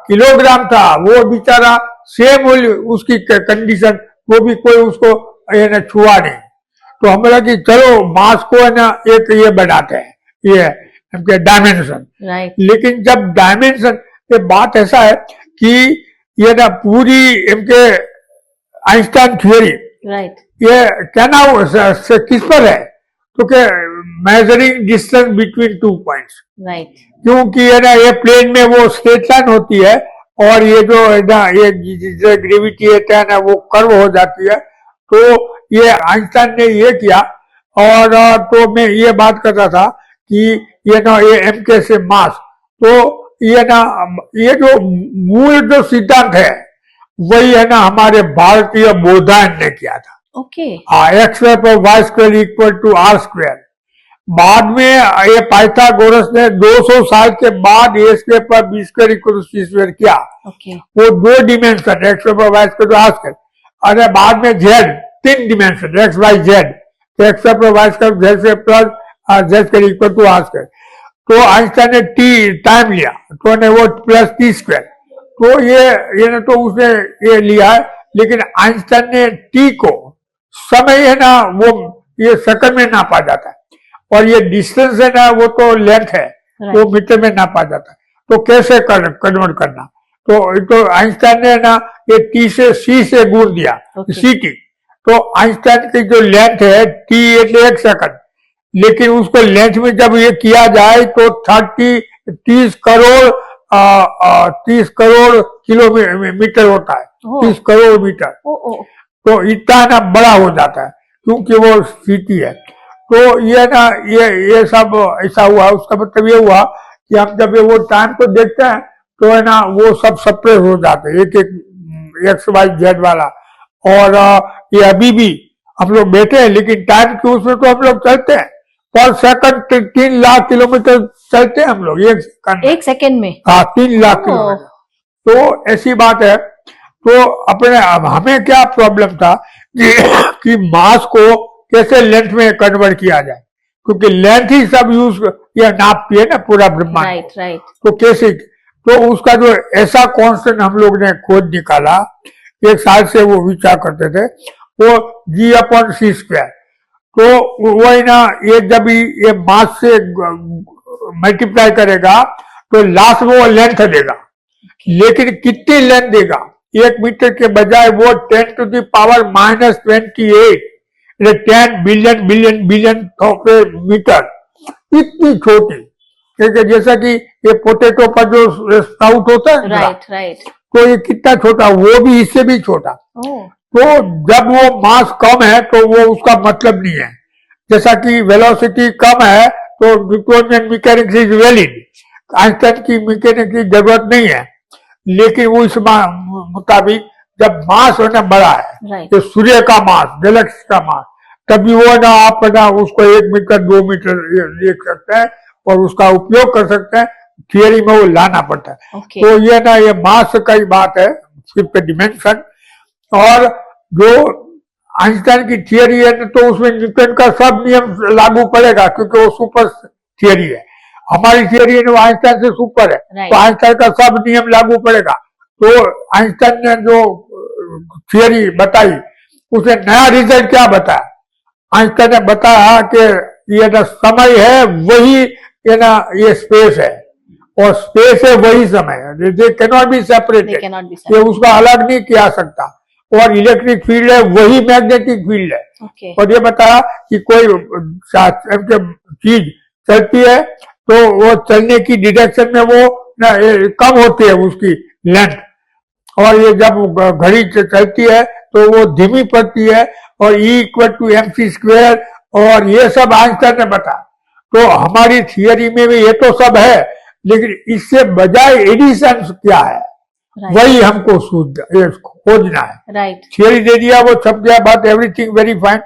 किलोग्राम था वो बेचारा सेम उसकी कंडीशन, वो भी कोई उसको ये ना छुआ नहीं। तो हम लगा कि चलो मास को है ना एक ये बनाते हैं, ये डायमेंशन। लेकिन जब डायमेंशन, ये बात ऐसा है कि ये ना पूरी इनके आइंस्टाइन थ्योरी ये क्या ना किस पर है, तो क्या मेजरिंग डिस्टेंस बिटवीन 2 पॉइंट्स। क्योंकि ये ना ये प्लेन में वो स्ट्रेट लाइन होती है और ये जो है ना ये ग्रेविटी है ना वो कर्व हो जाती है। तो ये आइंस्टाइन ने ये किया, और तो मैं ये बात कर रहा था कि ये ना ये एम के से मास, तो ये ना ये जो मूल जो सिद्धांत है वही है ना हमारे भारतीय बौद्धायन ने किया था। x² पर y² इक्वल टू r²। बाद में ये पाइथागोरस ने 200 साल के बाद a² पर b² इक्वल टू c² किया। वो 2 डिमेंशन x² पर y² टू r²। अरे बाद में z 3 dimension x y z, x² पर y² z plus z² equal to r²। तो आइंस्टाइन ने टाइम लिया, तो ने वो प्लस t²। तो ये ना तो उसने ये लिया है, लेकिन आइंस्टाइन ने टी को समय है ना वो ये सेकंड में नापा जाता है, और ये डिस्टेंस है ना वो तो लेंथ है, वो मीटर में नापा जाता है। तो कैसे कन्वर्ट करना, तो आइंस्टाइन ने ना ये टी से सी से गुण दिया, सी टी। तो आइंस्टाइन की जो लेंथ है टी એટલે 1 सेकंड, लेकिन उसको लेंथ में जब ये किया जाए तो 30 करोड़ किलोमीटर होता है, 30 करोड़ मीटर। तो इतना ना बड़ा हो जाता है क्योंकि वो सीटी है। तो ये ना ये सब ऐसा हुआ। उसका मतलब ये हुआ कि हम जब वो टाइम को देखते हैं तो है ना वो सब सप्रेस हो जाते हैं, एक एक्स वाई जेड वाला। और ये अभी भी हम लोग बैठे हैं, लेकिन टाइम के उसमें तो हम लोग चलते हैं पर सेकंड 3 लाख किलोमीटर चलते हैं हम लोग एक सेकंड में। हाँ, 3 लाख किलोमीटर। तो ऐसी बात है। तो अपने हमें क्या प्रॉब्लम था कि मास को कैसे लेंथ में कन्वर्ट किया जाए, क्योंकि लेंथ ही सब यूज या नापती है ना पूरा ब्रह्मांड। राइट। तो कैसे, तो उसका जो ऐसा कांस्टेंट हम लोग ने खोज निकाला, 1 साल से वो विचार करते थे, वो g/c²। तो वो ना ये जब ये मास से मल्टीप्लाई करेगा तो लास्ट में वो लेंथ देगा, लेकिन कितनी लेंथ देगा, 1 मीटर के बजाय वो 10⁻⁻28 10 बिलियन बिलियन बिलियन मीटर, इतनी छोटी। क्योंकि जैसा कि ये पोटैटो पर जो स्प्राउट होता है, राइट, तो ये कितना छोटा, वो भी इससे भी छोटा। तो जब वो मास कम है तो वो उसका मतलब नहीं है। जैसा कि वेलोसिटी कम है तो Newtonian mechanics is valid, Einstein की मैकेनिक्स की जरूरत नहीं है। लेकिन वो इस मुताबिक जब मास होना बड़ा है, तो सूर्य का मास, गैलेक्सी का मास, तभी वो ना आप ना उसको 1 मीटर 2 मीटर देख सकते हैं और उसका उपयोग कर सकते हैं थियरी में वो लाना पड़ता है। Okay. तो ये ना ये मास का ही बात है, सिर्फ डिमेंशन। और जो आइंस्टाइन की थियरी है तो उसमें न्यूटन का सब नियम लागू पड़ेगा, क्योंकि वो सुपर थियरी है। हमारी थियरी है वो आइंस्टाइन से सुपर है, Right. तो आइंस्टाइन का सब नियम लागू पड़ेगा। तो आइंस्टाइन ने जो थियरी बताई उसने नया रिजल्ट क्या बताया? आइंस्टाइन ने बताया कि ये ना समय है वही, ये ना ये स्पेस है, और स्पेस है वही समय, they can not be separated, ये उसका अलग नहीं किया सकता। और इलेक्ट्रिक फील्ड है वही मैग्नेटिक फील्ड है। Okay. और ये बताया कि कोई चीज चलती है तो वो चलने की डायरेक्शन में वो ना कम होती है उसकी लेंथ, और ये जब घड़ी चलती है तो वो धीमी पड़ती है, और E=mc², और ये सब आइंस्टाइन ने बताया। तो हमारी थियरी में भी ये तो सब है, लेकिन इससे बजाय एडिशन क्या है, Right. वही हमको खोजना है। Right. थियरी दे दिया, वो छप गया, बात एवरीथिंग वेरी फाइन,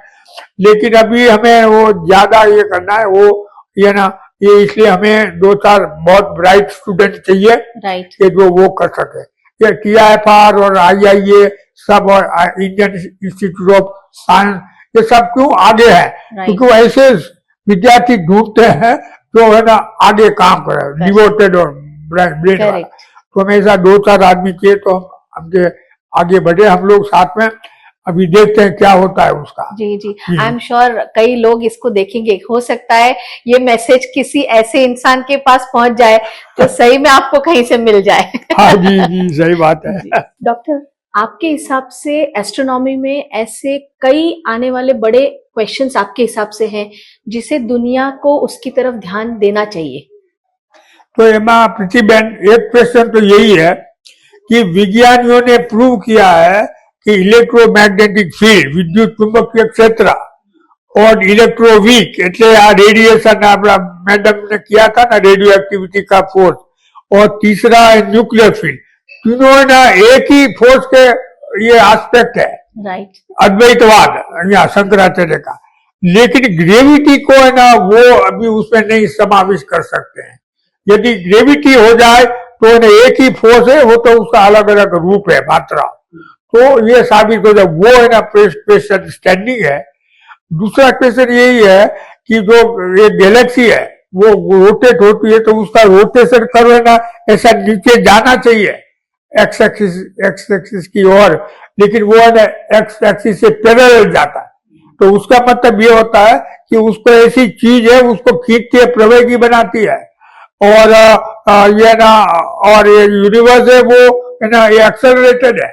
लेकिन अभी हमें वो ज्यादा ये करना है, वो ये ना ये इसलिए हमें 2-4 बहुत ब्राइट स्टूडेंट चाहिए, Right. कि जो वो कर सके। ये TIFR और IIA सब और इंडियन इंस्टीट्यूट ऑफ साइंस ये सब क्यों आगे है? Right. क्योंकि वो ऐसे विद्यार्थी ढूंढते हैं जो है ना आगे काम करे, डिवोटेड और ब्रेन वाला। तो हमेशा 2-4 आदमी चाहिए, तो हम आगे बढ़े हम लोग साथ में। अभी देखते हैं क्या होता है उसका। जी जी, आई एम श्योर कई लोग इसको देखेंगे, हो सकता है ये मैसेज किसी ऐसे इंसान के पास पहुंच जाए जो सही में आपको कहीं से मिल जाए। हाँ जी जी, सही बात है। डॉक्टर, आपके हिसाब से एस्ट्रोनॉमी में ऐसे कई आने वाले बड़े क्वेश्चंस आपके हिसाब से हैं जिसे दुनिया को उसकी तरफ ध्यान देना चाहिए? तो एमा प्रतिबेन, एक क्वेश्चन तो यही है कि विज्ञानियों ने प्रूव किया है कि इलेक्ट्रोमैग्नेटिक फील्ड, विद्युत चुंबकीय क्षेत्र और इलेक्ट्रोवीक એટલે આ રેડિયેશન આપણા મેડમ ने किया था ना, रेडियो एक्टिविटी का फोर्स, और तीसरा है न्यूक्लियर फील्ड। तीनों ना एक ही फोर्स के ये एस्पेक्ट है। राइट। अद्वैतवाद यहाँ शंकराचार्य का, लेकिन ग्रेविटी को है ना वो अभी उसमें नहीं समाविष्ट कर सकते हैं। यदि ग्रेविटी हो जाए तो एक ही फोर्स है, वो तो उसका अलग अलग रूप है, मात्रा, तो ये साबित हो जाए। वो है ना क्वेश्चन स्टैंडिंग है। दूसरा क्वेश्चन यही है कि जो ये गैलेक्सी है वो रोटेट होती है, तो उसका रोटेशन कर्व है ना ऐसा नीचे जाना चाहिए एक्स एक्सिस की ओर, लेकिन वो है ना एक्स एक्सिस से पैरेलल जाता है। तो उसका मतलब ये होता है कि उसको ऐसी चीज है उसको खींचती है, प्रवेगी बनाती है, और ये ना और ये यूनिवर्स है वो है ना ये एक्सेलरेटेड है,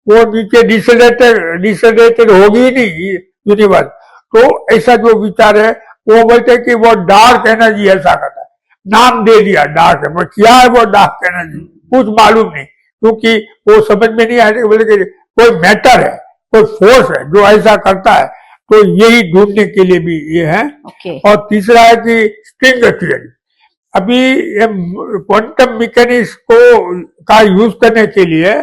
वो नीचे डिसलेटेड होगी ही नहीं यूनिवर्स। तो ऐसा जो विचार है वो बोलते हैं कि वो डार्क एनर्जी ऐसा करता है, नाम दे दिया डार्क है, क्या है वो डार्क एनर्जी कुछ मालूम नहीं, क्योंकि वो समझ में नहीं आया। बोले कि कोई मैटर है, कोई फोर्स है जो ऐसा करता है, तो यही ढूंढने के लिए भी ये है। और तीसरा है कि स्ट्रिंग थियरी। अभी क्वांटम मैकेनिक्स को का यूज करने के लिए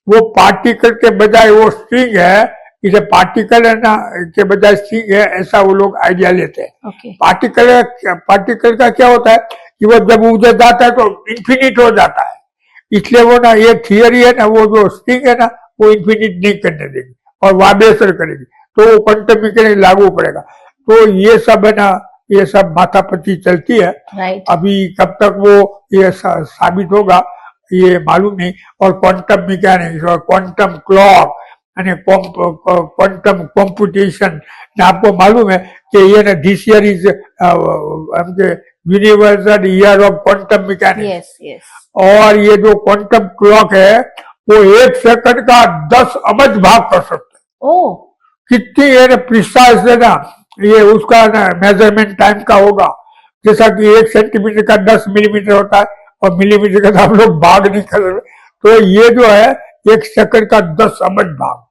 वो पार्टिकल के बजाय वो स्ट्रिंग है, इसे पार्टिकल है ना के बजाय स्ट्रिंग है, ऐसा वो लोग आइडिया लेते हैं। पार्टिकल का क्या होता है कि वो जब उधर जाता है तो इन्फिनिट हो जाता है, इसलिए वो ना ये थियरी है ना वो जो स्ट्रिंग है ना वो इन्फिनिट नहीं करने देगी और वाइब्रेशन करेगी, तो वो क्वांटम मैकेनिक्स लागू पड़ेगा। तो ये सब है ना ये सब माथापच्ची चलती है। अभी कब तक वो ये साबित होगा ये मालूम नहीं। और क्वांटम मैकेनिक्स और क्वांटम क्लॉक અને ક્વોન્ટમ કોમ્પ્યુટેશન आपको मालूम है कि ये ना this year is universal year of quantum mechanics. और ये जो क्वांटम क्लॉक है वो 1 सेकंड का 10 अरब भाग कर सकते हैं। कितनी ये ना प्रिसाइज है ना, ये उसका ना मेजरमेंट टाइम का होगा, जैसा कि 1 सेंटीमीटर का 10 मिलीमीटर होता है और मिलीमीटर का तो हम लोग भाग नहीं कर रहे, तो ये जो है 1 सेकंड का 10 अरब भाग।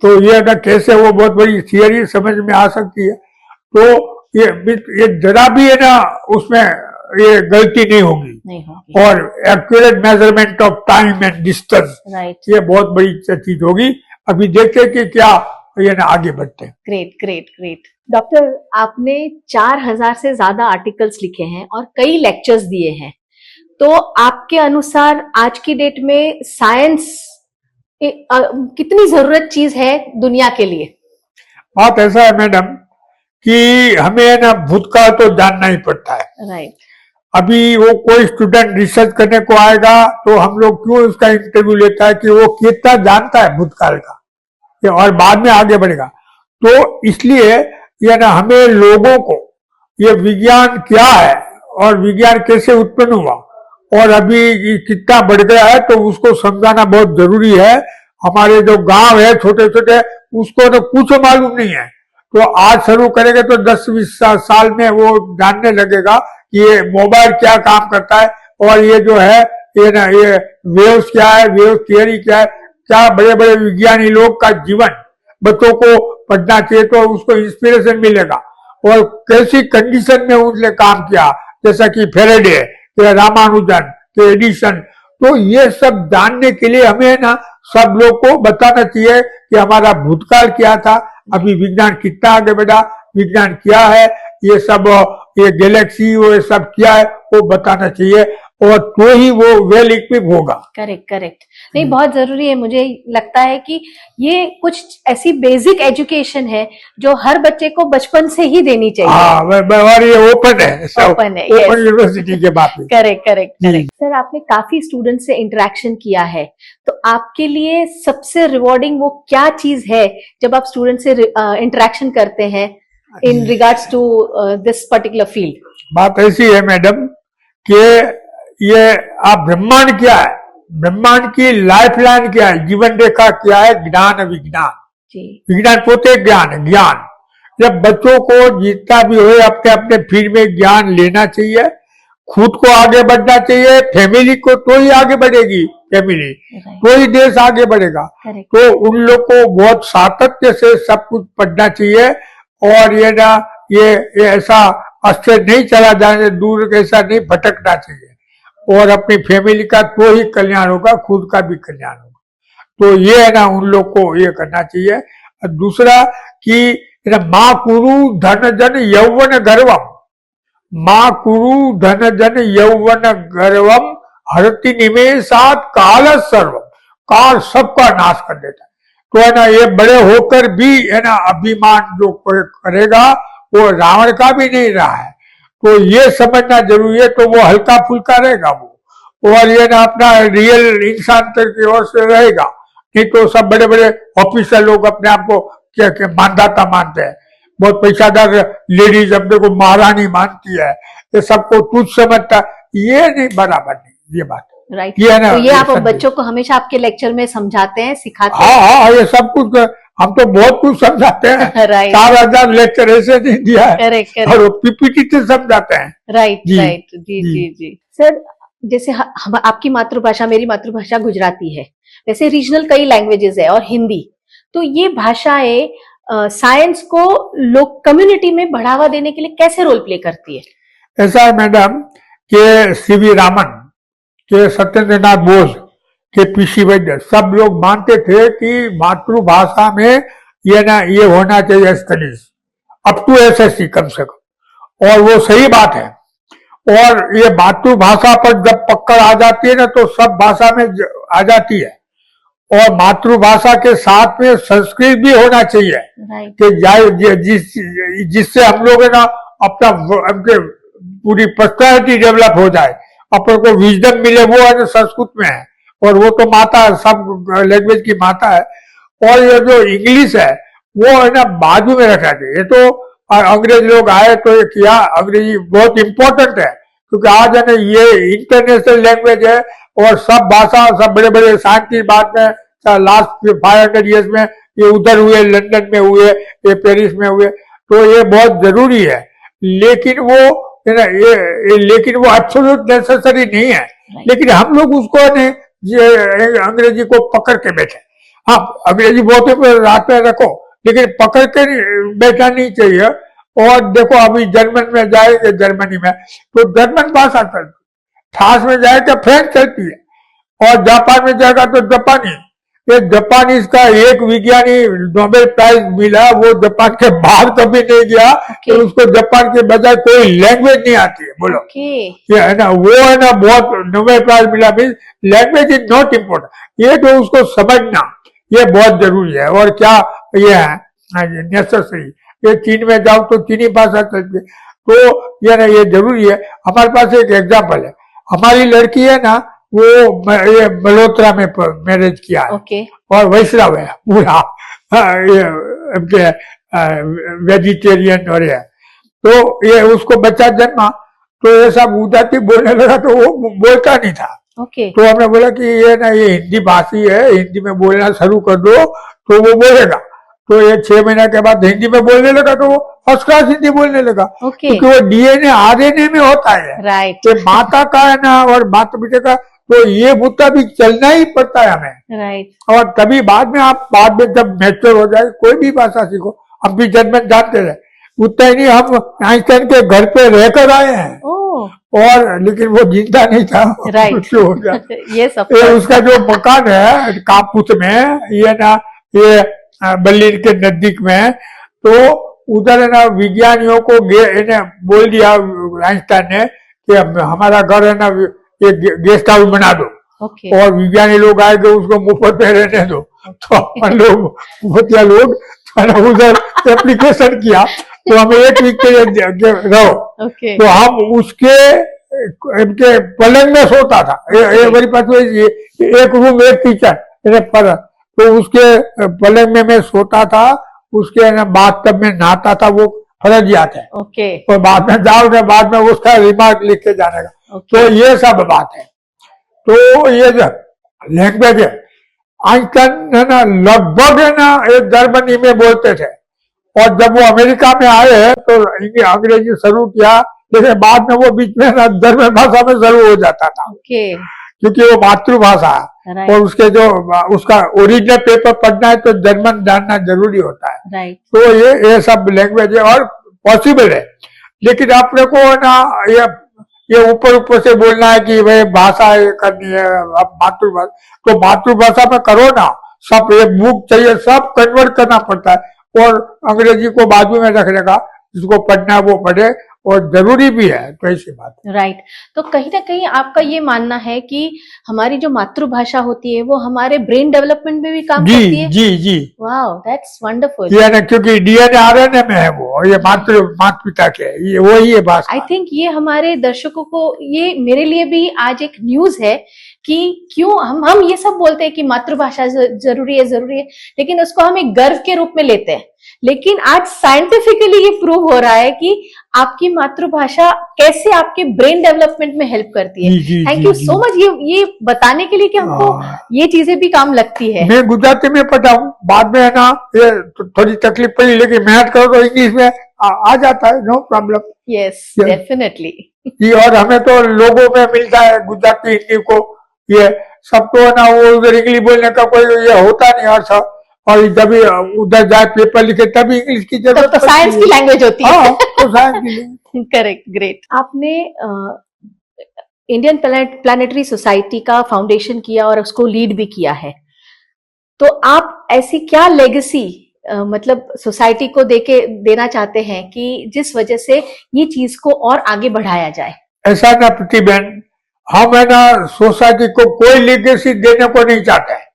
तो ये ना कैसे वो बहुत बड़ी थियरी समझ में आ सकती है। तो ये जरा भी है ना उसमें ये गलती नहीं होगी। और accurate measurement of time and distance, ये बहुत बड़ी चीज होगी। अभी देखते कि क्या ये ना आगे बढ़ते हैं। Great great great. डॉक्टर, आपने 4000 से ज्यादा आर्टिकल्स लिखे हैं और कई लेक्चर्स दिए हैं, तो आपके अनुसार आज की डेट में साइंस कितनी जरूरत चीज है दुनिया के लिए? बात ऐसा है मैडम कि हमें ना भूतकाल तो जानना ही पड़ता है। राइट। अभी वो कोई स्टूडेंट रिसर्च करने को आएगा तो हम लोग क्यों उसका इंटरव्यू लेता है कि वो कितना जानता है भूतकाल का, और बाद में आगे बढ़ेगा। तो इसलिए ये ना हमें लोगों को ये विज्ञान क्या है और विज्ञान कैसे उत्पन्न हुआ और अभी कितना बढ़ गया है तो उसको समझाना बहुत जरूरी है। हमारे जो गांव है छोटे छोटे, उसको तो कुछ मालूम नहीं है, तो आज शुरू करेंगे तो 10-20 साल में वो जानने लगेगा कि ये मोबाइल क्या काम करता है और ये जो है ये ना ये वेव्स क्या है, वेव थियरी क्या है। क्या बड़े बड़े विज्ञानी लोग का जीवन बच्चों को पढ़ना चाहिए तो उसको इंस्पिरेशन मिलेगा और कैसी कंडीशन में उनने काम किया, जैसा कि फेरेडे, रामानुजन, एडिसन। तो ये सब जानने के लिए हमें ना सब लोग को बताना चाहिए कि हमारा भूतकाल क्या था, अभी विज्ञान कितना आगे बढ़ा, विज्ञान क्या है, ये सब ये गैलेक्सी वो सब क्या है वो बताना चाहिए और तो ही वो वेल इक्विप होगा। Correct correct. नहीं, बहुत जरूरी है। मुझे लगता है कि ये कुछ ऐसी बेसिक एजुकेशन है जो हर बच्चे को बचपन से ही देनी चाहिए। हाँ, और ये ओपन है, ओपन है, ओपन यूनिवर्सिटी के बात में। Correct correct correct. सर, आपने काफी स्टूडेंट से इंटरेक्शन किया है, तो आपके लिए सबसे रिवॉर्डिंग वो क्या चीज है जब आप स्टूडेंट से इंटरेक्शन करते हैं in regards to this particular field? बात ऐसी है मैडम कि ये आप ब्रह्मांड क्या है, ब्रह्मांड की लाइफ लाइन क्या है, जीवन रेखा क्या है, ज्ञान विज्ञान। विज्ञान पोते ज्ञान है, ज्ञान। जब बच्चों को जितना भी हो अपने अपने फील्ड में ज्ञान लेना चाहिए, खुद को आगे बढ़ना चाहिए, फैमिली को तो ही आगे बढ़ेगी फैमिली, तो ही देश आगे बढ़ेगा। तो उन लोग को बहुत सातत्य से सब कुछ पढ़ना चाहिए और ये ना ये ऐसा अस्थिर नहीं चला जाने, दूर ऐसा नहीं भटकना चाहिए और अपनी फैमिली का तो ही कल्याण होगा, खुद का भी कल्याण होगा। तो ये है ना उन लोग को ये करना चाहिए। और दूसरा कि माँ कुरु धन जन यौवन गर्वम, माँ कुरु धन जन यौवन गर्वम हरति निमेषात काल सर्वम। काल सबका नाश कर देता है। तो है ना ये बड़े होकर भी है ना अभिमान जो करेगा वो रावण का भी नहीं रहा है, तो ये समझना जरूरी है। तो वो हल्का फुल्का रहेगा वो, और ये ना अपना रियल इंसान की ओर से रहेगा। नहीं तो सब बड़े बड़े ऑफिसर लोग अपने आप को क्या मानदाता मानते हैं, बहुत पैसादार लेडीज अपने को महारानी मानती है, ये सबको तुच्छ समझता, ये नहीं, बराबर नहीं ये बात। राइट। ये है ना, तो ये आप बच्चों को हमेशा आपके लेक्चर में समझाते हैं, सिखाते हैं? हाँ, ये सब कुछ हम तो बहुत कुछ समझाते हैं। 4000 लेक्चर ऐसे नहीं दिया है। करेक्ट। और पीपीटी से समझाते हैं। राइट जी। सर, जैसे हम आपकी मातृभाषा, मेरी मातृभाषा गुजराती है, वैसे रीजनल कई लैंग्वेजेस है और हिंदी, तो ये भाषाएं साइंस को लोग कम्युनिटी में बढ़ावा देने के लिए कैसे रोल प्ले करती है? ऐसा है मैडम कि सीवी रामन के, सत्येंद्र नाथ बोस के, पीसी वैद्य, सब लोग मानते थे कि मातृभाषा में ये ना ये होना चाहिए स्टडीज अप टू एसएससी कम से कम, और वो सही बात है। और ये मातृभाषा पर जब पकड़ आ जाती है ना तो सब भाषा में आ जाती है। और मातृभाषा के साथ में संस्कृत भी होना चाहिए कि जिससे हम लोग है ना अपना पूरी पर्सनैलिटी डेवलप हो जाए, अपन को विजडम मिले, वो है संस्कृत में है और वो तो माता सब लैंग्वेज की माता है। और ये जो इंग्लिश है वो है ना बाजू में रखा चाहिए। ये तो अंग्रेज लोग आए तो ये किया, अंग्रेजी बहुत इंपॉर्टेंट है क्योंकि आज है ना ये इंटरनेशनल लैंग्वेज है और सब भाषा, सब बड़े बड़े साइंटिस्ट बाद में लास्ट 500 ईयर्स में ये उधर हुए, लंदन में हुए, ये पेरिस में हुए, तो ये बहुत जरूरी है। लेकिन वो है ना लेकिन वो एब्सोल्यूट नेसेसरी नहीं है। लेकिन हम लोग उसको अंग्रेजी को पकड़ के बैठे। हाँ, अंग्रेजी बोलते रात में रखो, लेकिन पकड़ के बैठना नहीं चाहिए। और देखो अभी जर्मन में जाएंगे, जर्मनी में तो जर्मन भाषा चलती, फ्रांस में जाएगा फ्रेंच चलती है, और जापान में जाएगा तो जापानी, ये जापानीज का एक विज्ञानी नोबेल प्राइज मिला, वो जापान के बाहर कभी नहीं गया, तो उसको जापान के बजाय कोई लैंग्वेज नहीं आती है, बोलो। ये है ना, वो है ना, बहुत नोबेल प्राइज मिला। Mean language is not important, ये तो उसको समझना ये बहुत जरूरी है। और क्या ये है नेसेसरी, ये चीन में जाओ तो चीनी भाषा चलती है, तो ये ना ये जरूरी है। हमारे पास एक एग्जाम्पल है, हमारी लड़की है ना, वो ये मल्होत्रा में मैरिज किया है, और वैष्णव है पूरा, वेजिटेरियन। और ये तो ये उसको बच्चा जन्मा तो ये सब गुजराती बोलने लगा, तो वो बोलता नहीं था। तो हमने बोला कि ये ना ये हिंदी भाषी है, हिंदी में बोलना शुरू कर दो तो वो बोलेगा। तो ये 6 महीने के बाद हिंदी में बोलने लगा, तो वो फर्स्ट क्लास हिंदी बोलने लगा, क्योंकि वो डीएनए आरएनए में होता है। तो माता का है ना और माता पिता का, तो ये मुताबिक चलना ही पड़ता है हमें। और तभी बाद में जब मैच्योर हो जाए कोई भी भाषा सीखो। हम भी जन्म जानते रहे, उतना ही नहीं, हम आइंस्टाइन के घर पे रहकर आए हैं, और लेकिन वो जिंदा नहीं था, मृत्यु हो गया। ये उसका जो मकान है कापुत में, ये ना ये बर्लिन के नजदीक में, तो उधर है ना विज्ञानियों को बोल दिया आइंस्टाइन ने कि हमारा घर है ना ये गेस्ट हाउस बना दो, और विज्ञानी लोग आएंगे उसको मुफ्त में रहने दो। तो अपन लोग भूतिया लोग उधर एप्लीकेशन किया, तो हमें 1 वीक के लिए रहो। तो हम उसके इनके पलंग में सोता था, मेरे पास एक रूम एक किचन पर, तो उसके पलंग में मैं सोता था, उसके ना बाथटब में नहाता था, वो फर्जियात है। और बाद में जाओगे, बाद में उसका रिमार्क लिख के जाने का। तो ये सब बात है। तो ये जो लैंग्वेज है, आइंस्टाइन है ना लगभग है ना एक जर्मनी में बोलते थे, और जब वो अमेरिका में आए हैं तो अंग्रेजी शुरू किया, लेकिन बाद में वो बीच में ना जर्मन भाषा में शुरू हो जाता था, क्योंकि वो मातृभाषा है। और उसके जो उसका ओरिजिनल पेपर पढ़ना है तो जर्मन जानना जरूरी होता है। तो ये सब लैंग्वेज है और पॉसिबल है, लेकिन अपने को ना ये ऊपर से बोलना है कि भाई भाषा करनी है अब मातृभाषा, तो मातृभाषा में करो ना, सब ये बुक चाहिए, सब कन्वर्ट करना पड़ता है, और अंग्रेजी को बाजू में रखने का, जिसको पढ़ना है वो पढ़े, और जरूरी भी है। तो ऐसी बात राइट। तो कहीं ना कहीं आपका ये मानना है कि हमारी जो मातृभाषा होती है वो हमारे ब्रेन डेवलपमेंट में भी काम करती है? जी। Wow, that's wonderful. ये ना, क्योंकि डीएनए आरएनए में है वो, और ये माता पिता के, ये वही है भाषा। आई थिंक ये हमारे दर्शकों को, ये मेरे लिए भी आज एक न्यूज है कि क्यों हम ये सब बोलते हैं कि मातृभाषा जरूरी है, लेकिन उसको हम एक गर्व के रूप में लेते हैं। लेकिन आज साइंटिफिकली ये प्रूव हो रहा है कि आपकी मातृभाषा कैसे आपके ब्रेन डेवलपमेंट में हेल्प करती है। थैंक यू सो मच ये बताने के लिए कि हमको ये चीजें भी काम लगती है। मैं गुजराती में पढ़ा हूँ, बाद में है ना ये थोड़ी तकलीफ पड़ी, लेकिन मेहनत करो तो इंग्लिश में आ जाता है, नो प्रॉब्लम। Yes, definitely. और हमें तो लोगों में मिलता है गुजराती हिंदी को, ये सबको ना वो उधर इंग्लिश बोलने का कोई ये होता नहीं अर्थ, और जब उधर जाए पेपर लिखे तभी इंग्लिश की जरूरत, तो साइंस की लैंग्वेज होती है। तो साइंस की करेक्ट, ग्रेट। आपने इंडियन प्लैनेटरी सोसाइटी का फाउंडेशन किया और उसको लीड भी किया है, तो आप ऐसी क्या लेगेसी मतलब सोसाइटी को देना चाहते हैं कि जिस वजह से ये चीज को और आगे बढ़ाया जाए? ऐसा ना प्रतिबहन, हम है ना सोसाइटी को कोई लेगेसी देने को नहीं चाहते हैं।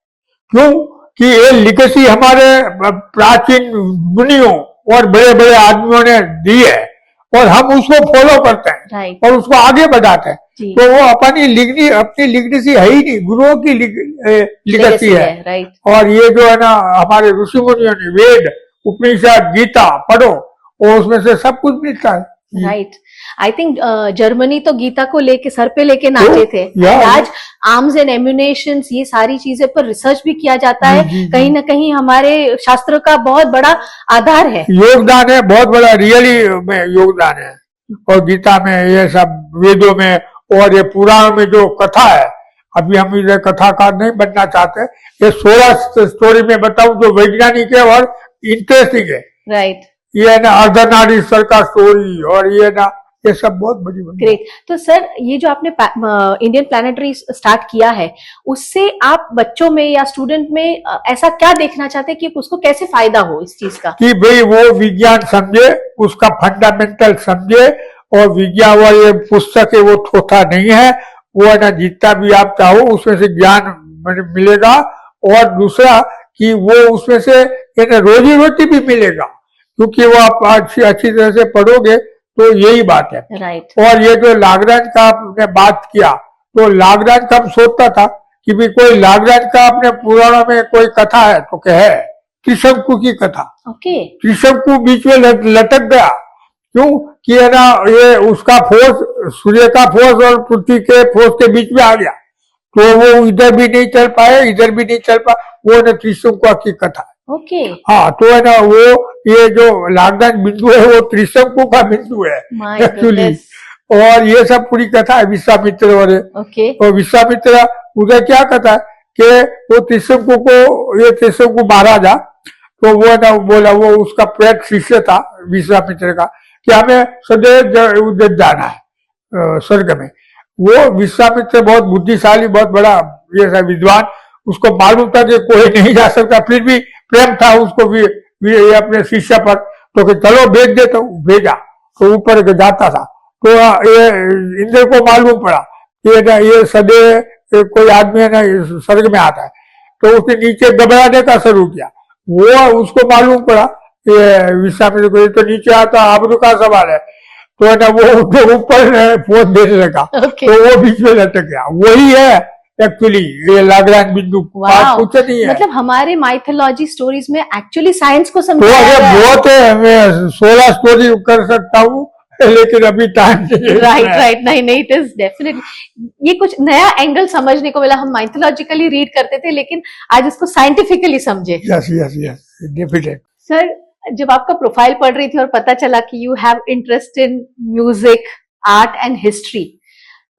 क्यों कि ये लेगेसी हमारे प्राचीन मुनियों और बड़े बड़े आदमियों ने दी है, और हम उसको फॉलो करते हैं और उसको आगे बढ़ाते हैं। तो वो अपनी लिगनेसी है ही नहीं, गुरुओं की लिगेसी है। और ये जो है ना हमारे ऋषि मुनियों ने वेद, उपनिषद, गीता पढ़ो, और उसमें से सब कुछ मिलता है। राइट। आई थिंक जर्मनी तो गीता को लेके सर पे लेके नाचे थे। आज आर्म्स एंड एम्यूनेशंस, ये सारी चीजें पर रिसर्च भी किया जाता है। कहीं ना कहीं हमारे शास्त्र का बहुत बड़ा आधार है, योगदान है, बहुत बड़ा रियली में योगदान है। और गीता में, ये सब वेदों में, और ये पुराण में जो कथा है, अभी हम इधर कथाकार नहीं बनना चाहते, ये 16 स्टोरी में बताऊं जो वैज्ञानिक है और इंटरेस्टिंग है। राइट। ये ना अर्धनारीश्वर का स्टोरी, और ये ना ये सब बहुत बड़ी बड़ी। ग्रेट। तो सर ये जो आपने इंडियन प्लानिटरी स्टार्ट किया है, उससे आप बच्चों में या स्टूडेंट में ऐसा क्या देखना चाहते हैं कि उसको कैसे फायदा हो इस चीज का? कि भाई वो विज्ञान समझे, उसका फंडामेंटल समझे, और विज्ञान वो ये पुस्तक है वो थोथा नहीं है, वो है ना जितना भी आप चाहो उसमें से ज्ञान मिलेगा, और दूसरा कि वो उसमें से रोजी रोटी भी मिलेगा, क्योंकि वो आप अच्छी तरह से पढ़ोगे तो यही बात है। राइट। और ये जो लागरांज का आपने बात किया, तो लागरांज का हम सोचता था कि भी कोई लागरांज का अपने पुराणों में कोई कथा है तो क्या है, त्रिशंकु की कथा। ओके। त्रिशंकु बीच में लटक गया, क्यों कि है ना ये उसका फोर्स, सूर्य का फोर्स और पृथ्वी के फोर्स के बीच में आ गया, तो वो इधर भी नहीं चल पाए, इधर भी नहीं चल पाए, वो ना त्रिशंकु की कथा है। ओके। हाँ, तो है ना वो ये जो लागरांज बिंदु है वो त्रिशंकु का बिंदु है एक्चुअली, और ये सब पूरी कथा है विश्वामित्र और ओके। और विश्वामित्र उधर क्या कथा है कि वो त्रिशंकु को, ये त्रिशंकु महाराजा, तो वो ना बोला, वो उसका पेट शिष्य था विश्वामित्र का, कि हमें सदैव उधर जाना है स्वर्ग में। वो विश्वामित्र बहुत बुद्धिशाली, बहुत बड़ा ये था विद्वान, उसको मालूम था कि कोई नहीं जा सकता, फिर भी प्रेम था उसको भी अपने शिष्य पर, तो कि चलो भेज देता हूँ, भेजा तो ऊपर जाता था, तो ये इंद्र को मालूम पड़ा कि ये सदैव कोई आदमी है ना स्वर्ग में आता है, तो उसने नीचे घबराने का शुरू किया। वो उसको मालूम पड़ा ये विश्वामित्र को, ये तो नीचे आता आबरू का सवाल है, तो है ना वो ऊपर फोन देने लगा, तो वो बीच में लटक गया। वही है एक्चुअली ये लागरांज बिंदु, कुछ नहीं है। मतलब हमारे माइथोलॉजी स्टोरीज में एक्चुअली साइंस को तो समझाया अगर बहुत है, मैं 16 स्टोरी कर सकता हूँ, लेकिन अभी टाइम नहीं। राइट। नहीं, इट इज डेफिनेटली, ये कुछ नया एंगल समझने को मिला। हम माइथोलॉजिकली रीड करते थे, लेकिन आज इसको साइंटिफिकली समझे। Yes definite. सर, जब आपका प्रोफाइल पढ़ रही थी और पता चला कि you have interest in music, art and history,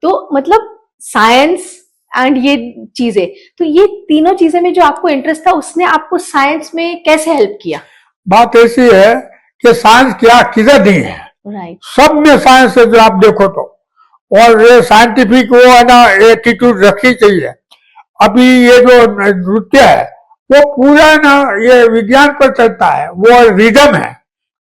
तो मतलब साइंस एंड ये चीजें, तो ये तीनों चीजें में जो आपको इंटरेस्ट था, उसने आपको साइंस में कैसे हेल्प किया? बात ऐसी है कि साइंस क्या किधर नहीं है, राइट। सब में साइंस है जो आप देखो तो, और ये साइंटिफिक वो है ना एटीट्यूड रखनी चाहिए। अभी ये जो नृत्य है वो पूरा ना ये विज्ञान पर चलता है, वो रिदम है,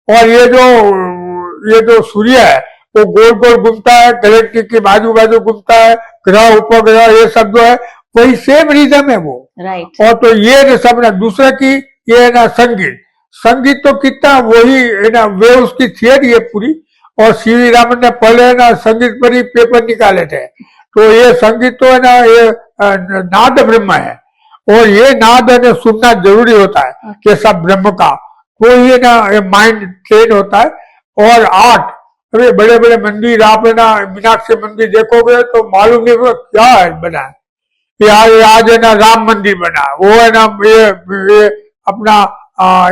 और ये जो सूर्य है वो गोल गोल घूमता है, गैलेक्सी के बाजू बाजू घूमता है, ग्रह उपग्रह ये सब जो है वही सेम रिदम है वो। राइट। और तो ये सब ना दूसरा की ये ना संगीत तो कितना वही है ना, वे उसकी थियरी है पूरी, और सीवी रामन ने पहले ना संगीत पर ही पेपर निकाले थे, तो ये संगीत तो है ना ये नाद ब्रह्म है, और ये नाद है सुनना जरूरी होता है कि सब ब्रह्म का, तो ये ना माइंड ट्रेन होता है। और आर्ट, अरे बड़े बड़े मंदिर आप है ना मीनाक्षी मंदिर देखोगे तो मालूम नहीं क्या है बना है, आज है ना राम मंदिर बना, वो है ना ये अपना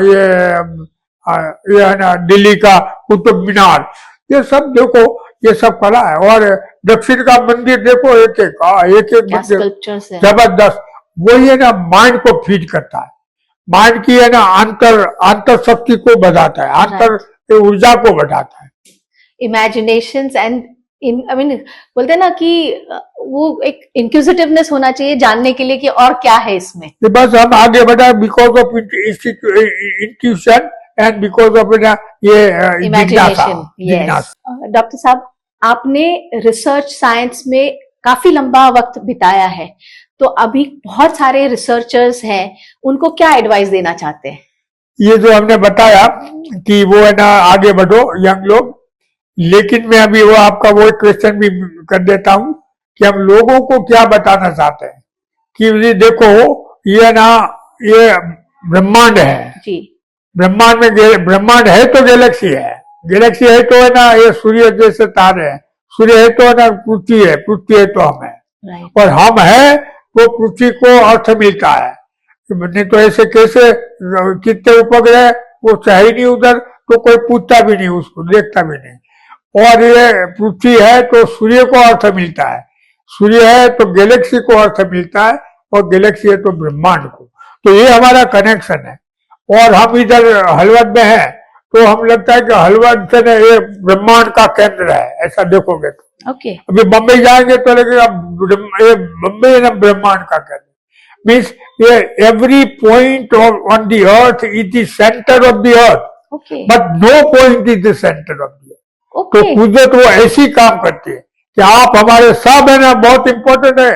ये है ना दिल्ली का कुतुब मीनार, ये सब देखो, ये सब कला है। और दक्षिण का मंदिर देखो, एक एक मंदिर जबरदस्त, वही है ना माइंड को फीड करता है, माइंड की है ना अंतर शक्ति को बढ़ाता है, अंतर ऊर्जा को बढ़ाता है। इमेजिनेशंस एंड आई मीन बोलते हैं ना कि वो एक इंक्विजिटिवनेस होना चाहिए जानने के लिए कि और क्या है इसमें। तो बस हम आगे बढ़ा because of intuition and because of ये इमेजिनेशन। यस डॉक्टर साहब, आपने रिसर्च साइंस में काफी लंबा वक्त बिताया है, तो अभी बहुत सारे रिसर्चर्स हैं, उनको क्या एडवाइस देना चाहते हैं? ये जो हमने बताया कि वो है ना आगे बढ़ो यंग लोग, लेकिन मैं अभी वो आपका वो क्वेश्चन भी कर देता हूं कि हम लोगों को क्या बताना चाहते हैं कि देखो ये ना ये ब्रह्मांड है जी, ब्रह्मांड में ब्रह्मांड है तो गैलेक्सी है तो है ना ये सूर्य जैसे तारे हैं, सूर्य है तो है ना पृथ्वी है तो हम है, और हम है तो पृथ्वी को अर्थ मिलता है, नहीं तो ऐसे कैसे कितने उपग्रह वो चाहे नहीं उधर, तो कोई पूछता भी नहीं उसको, देखता भी नहीं। और ये पृथ्वी है तो सूर्य को अर्थ मिलता है, सूर्य है तो गैलेक्सी को अर्थ मिलता है, और गैलेक्सी है तो ब्रह्मांड को, तो ये हमारा कनेक्शन है। और हम इधर हलवद में हैं तो हम लगता है कि हलवद से ना ये ब्रह्मांड का केंद्र है, ऐसा देखोगे तो। ओके। अभी बम्बई जाएंगे तो लगेगा ये बम्बई है ना ब्रह्मांड का केंद्र। मीन्स ये every point on the earth is the centre of the earth, okay, but no point is the centre of the earth. Okay, तो कुदरत वो ऐसी काम करती है कि आप हमारे सब है ना बहुत इंपॉर्टेंट है,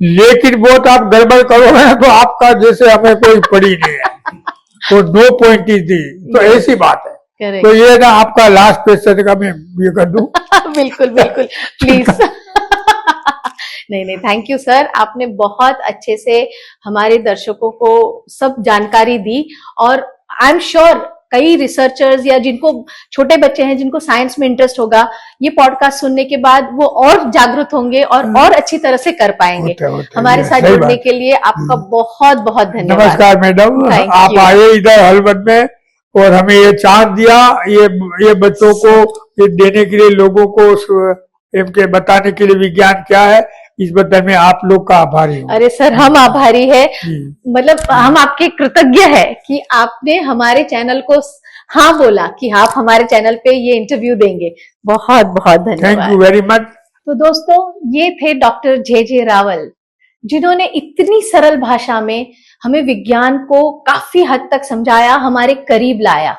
लेकिन बहुत आप गड़बड़ करोगे तो आपका जैसे हमें कोई पड़ी नहीं है। तो नो पॉइंट इज दी, तो ऐसी बात है। करेक्ट। तो ये ना आपका लास्ट क्वेश्चन का मैं ये कर दूं। बिल्कुल बिल्कुल, प्लीज। नहीं नहीं, थैंक यू सर, आपने बहुत अच्छे से हमारे दर्शकों को सब जानकारी दी। और आई एम श्योर कई रिसर्चर्स या जिनको छोटे बच्चे हैं जिनको साइंस में इंटरेस्ट होगा, ये पॉडकास्ट सुनने के बाद वो और जागरूक होंगे और अच्छी तरह से कर पाएंगे। हमारे साथ जुड़ने के लिए आपका बहुत बहुत धन्यवाद। नमस्कार मैडम, आप you. आए इधर हलवद में और हमें ये चांस दिया, ये बच्चों को ये देने के लिए, लोगों को इनके बताने के लिए विज्ञान क्या है, इस बदले में आप लोग का आभारी हूँ। अरे सर, हम आभारी है, मतलब हम आपके कृतज्ञ है कि आपने हमारे चैनल को हाँ बोला कि आप हमारे चैनल पे ये इंटरव्यू देंगे। बहुत बहुत धन्यवाद। Thank you very much. तो दोस्तों, ये थे डॉक्टर जे रावल, जिन्होंने इतनी सरल भाषा में हमें विज्ञान को काफी हद तक समझाया, हमारे करीब लाया।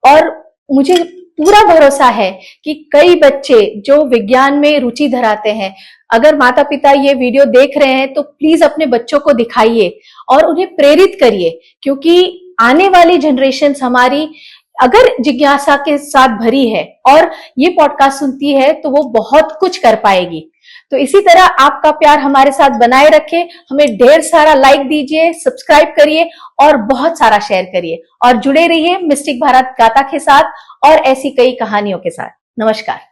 और मुझे पूरा भरोसा है कि कई बच्चे जो विज्ञान में रुचि धराते हैं, अगर माता पिता ये वीडियो देख रहे हैं तो प्लीज अपने बच्चों को दिखाइए और उन्हें प्रेरित करिए, क्योंकि आने वाली जनरेशन हमारी अगर जिज्ञासा के साथ भरी है और ये पॉडकास्ट सुनती है तो वो बहुत कुछ कर पाएगी। तो इसी तरह आपका प्यार हमारे साथ बनाए रखें, हमें ढेर सारा लाइक दीजिए, सब्सक्राइब करिए और बहुत सारा शेयर करिए, और जुड़े रहिए मिस्टिक भारत गाथा के साथ और ऐसी कई कहानियों के साथ। नमस्कार।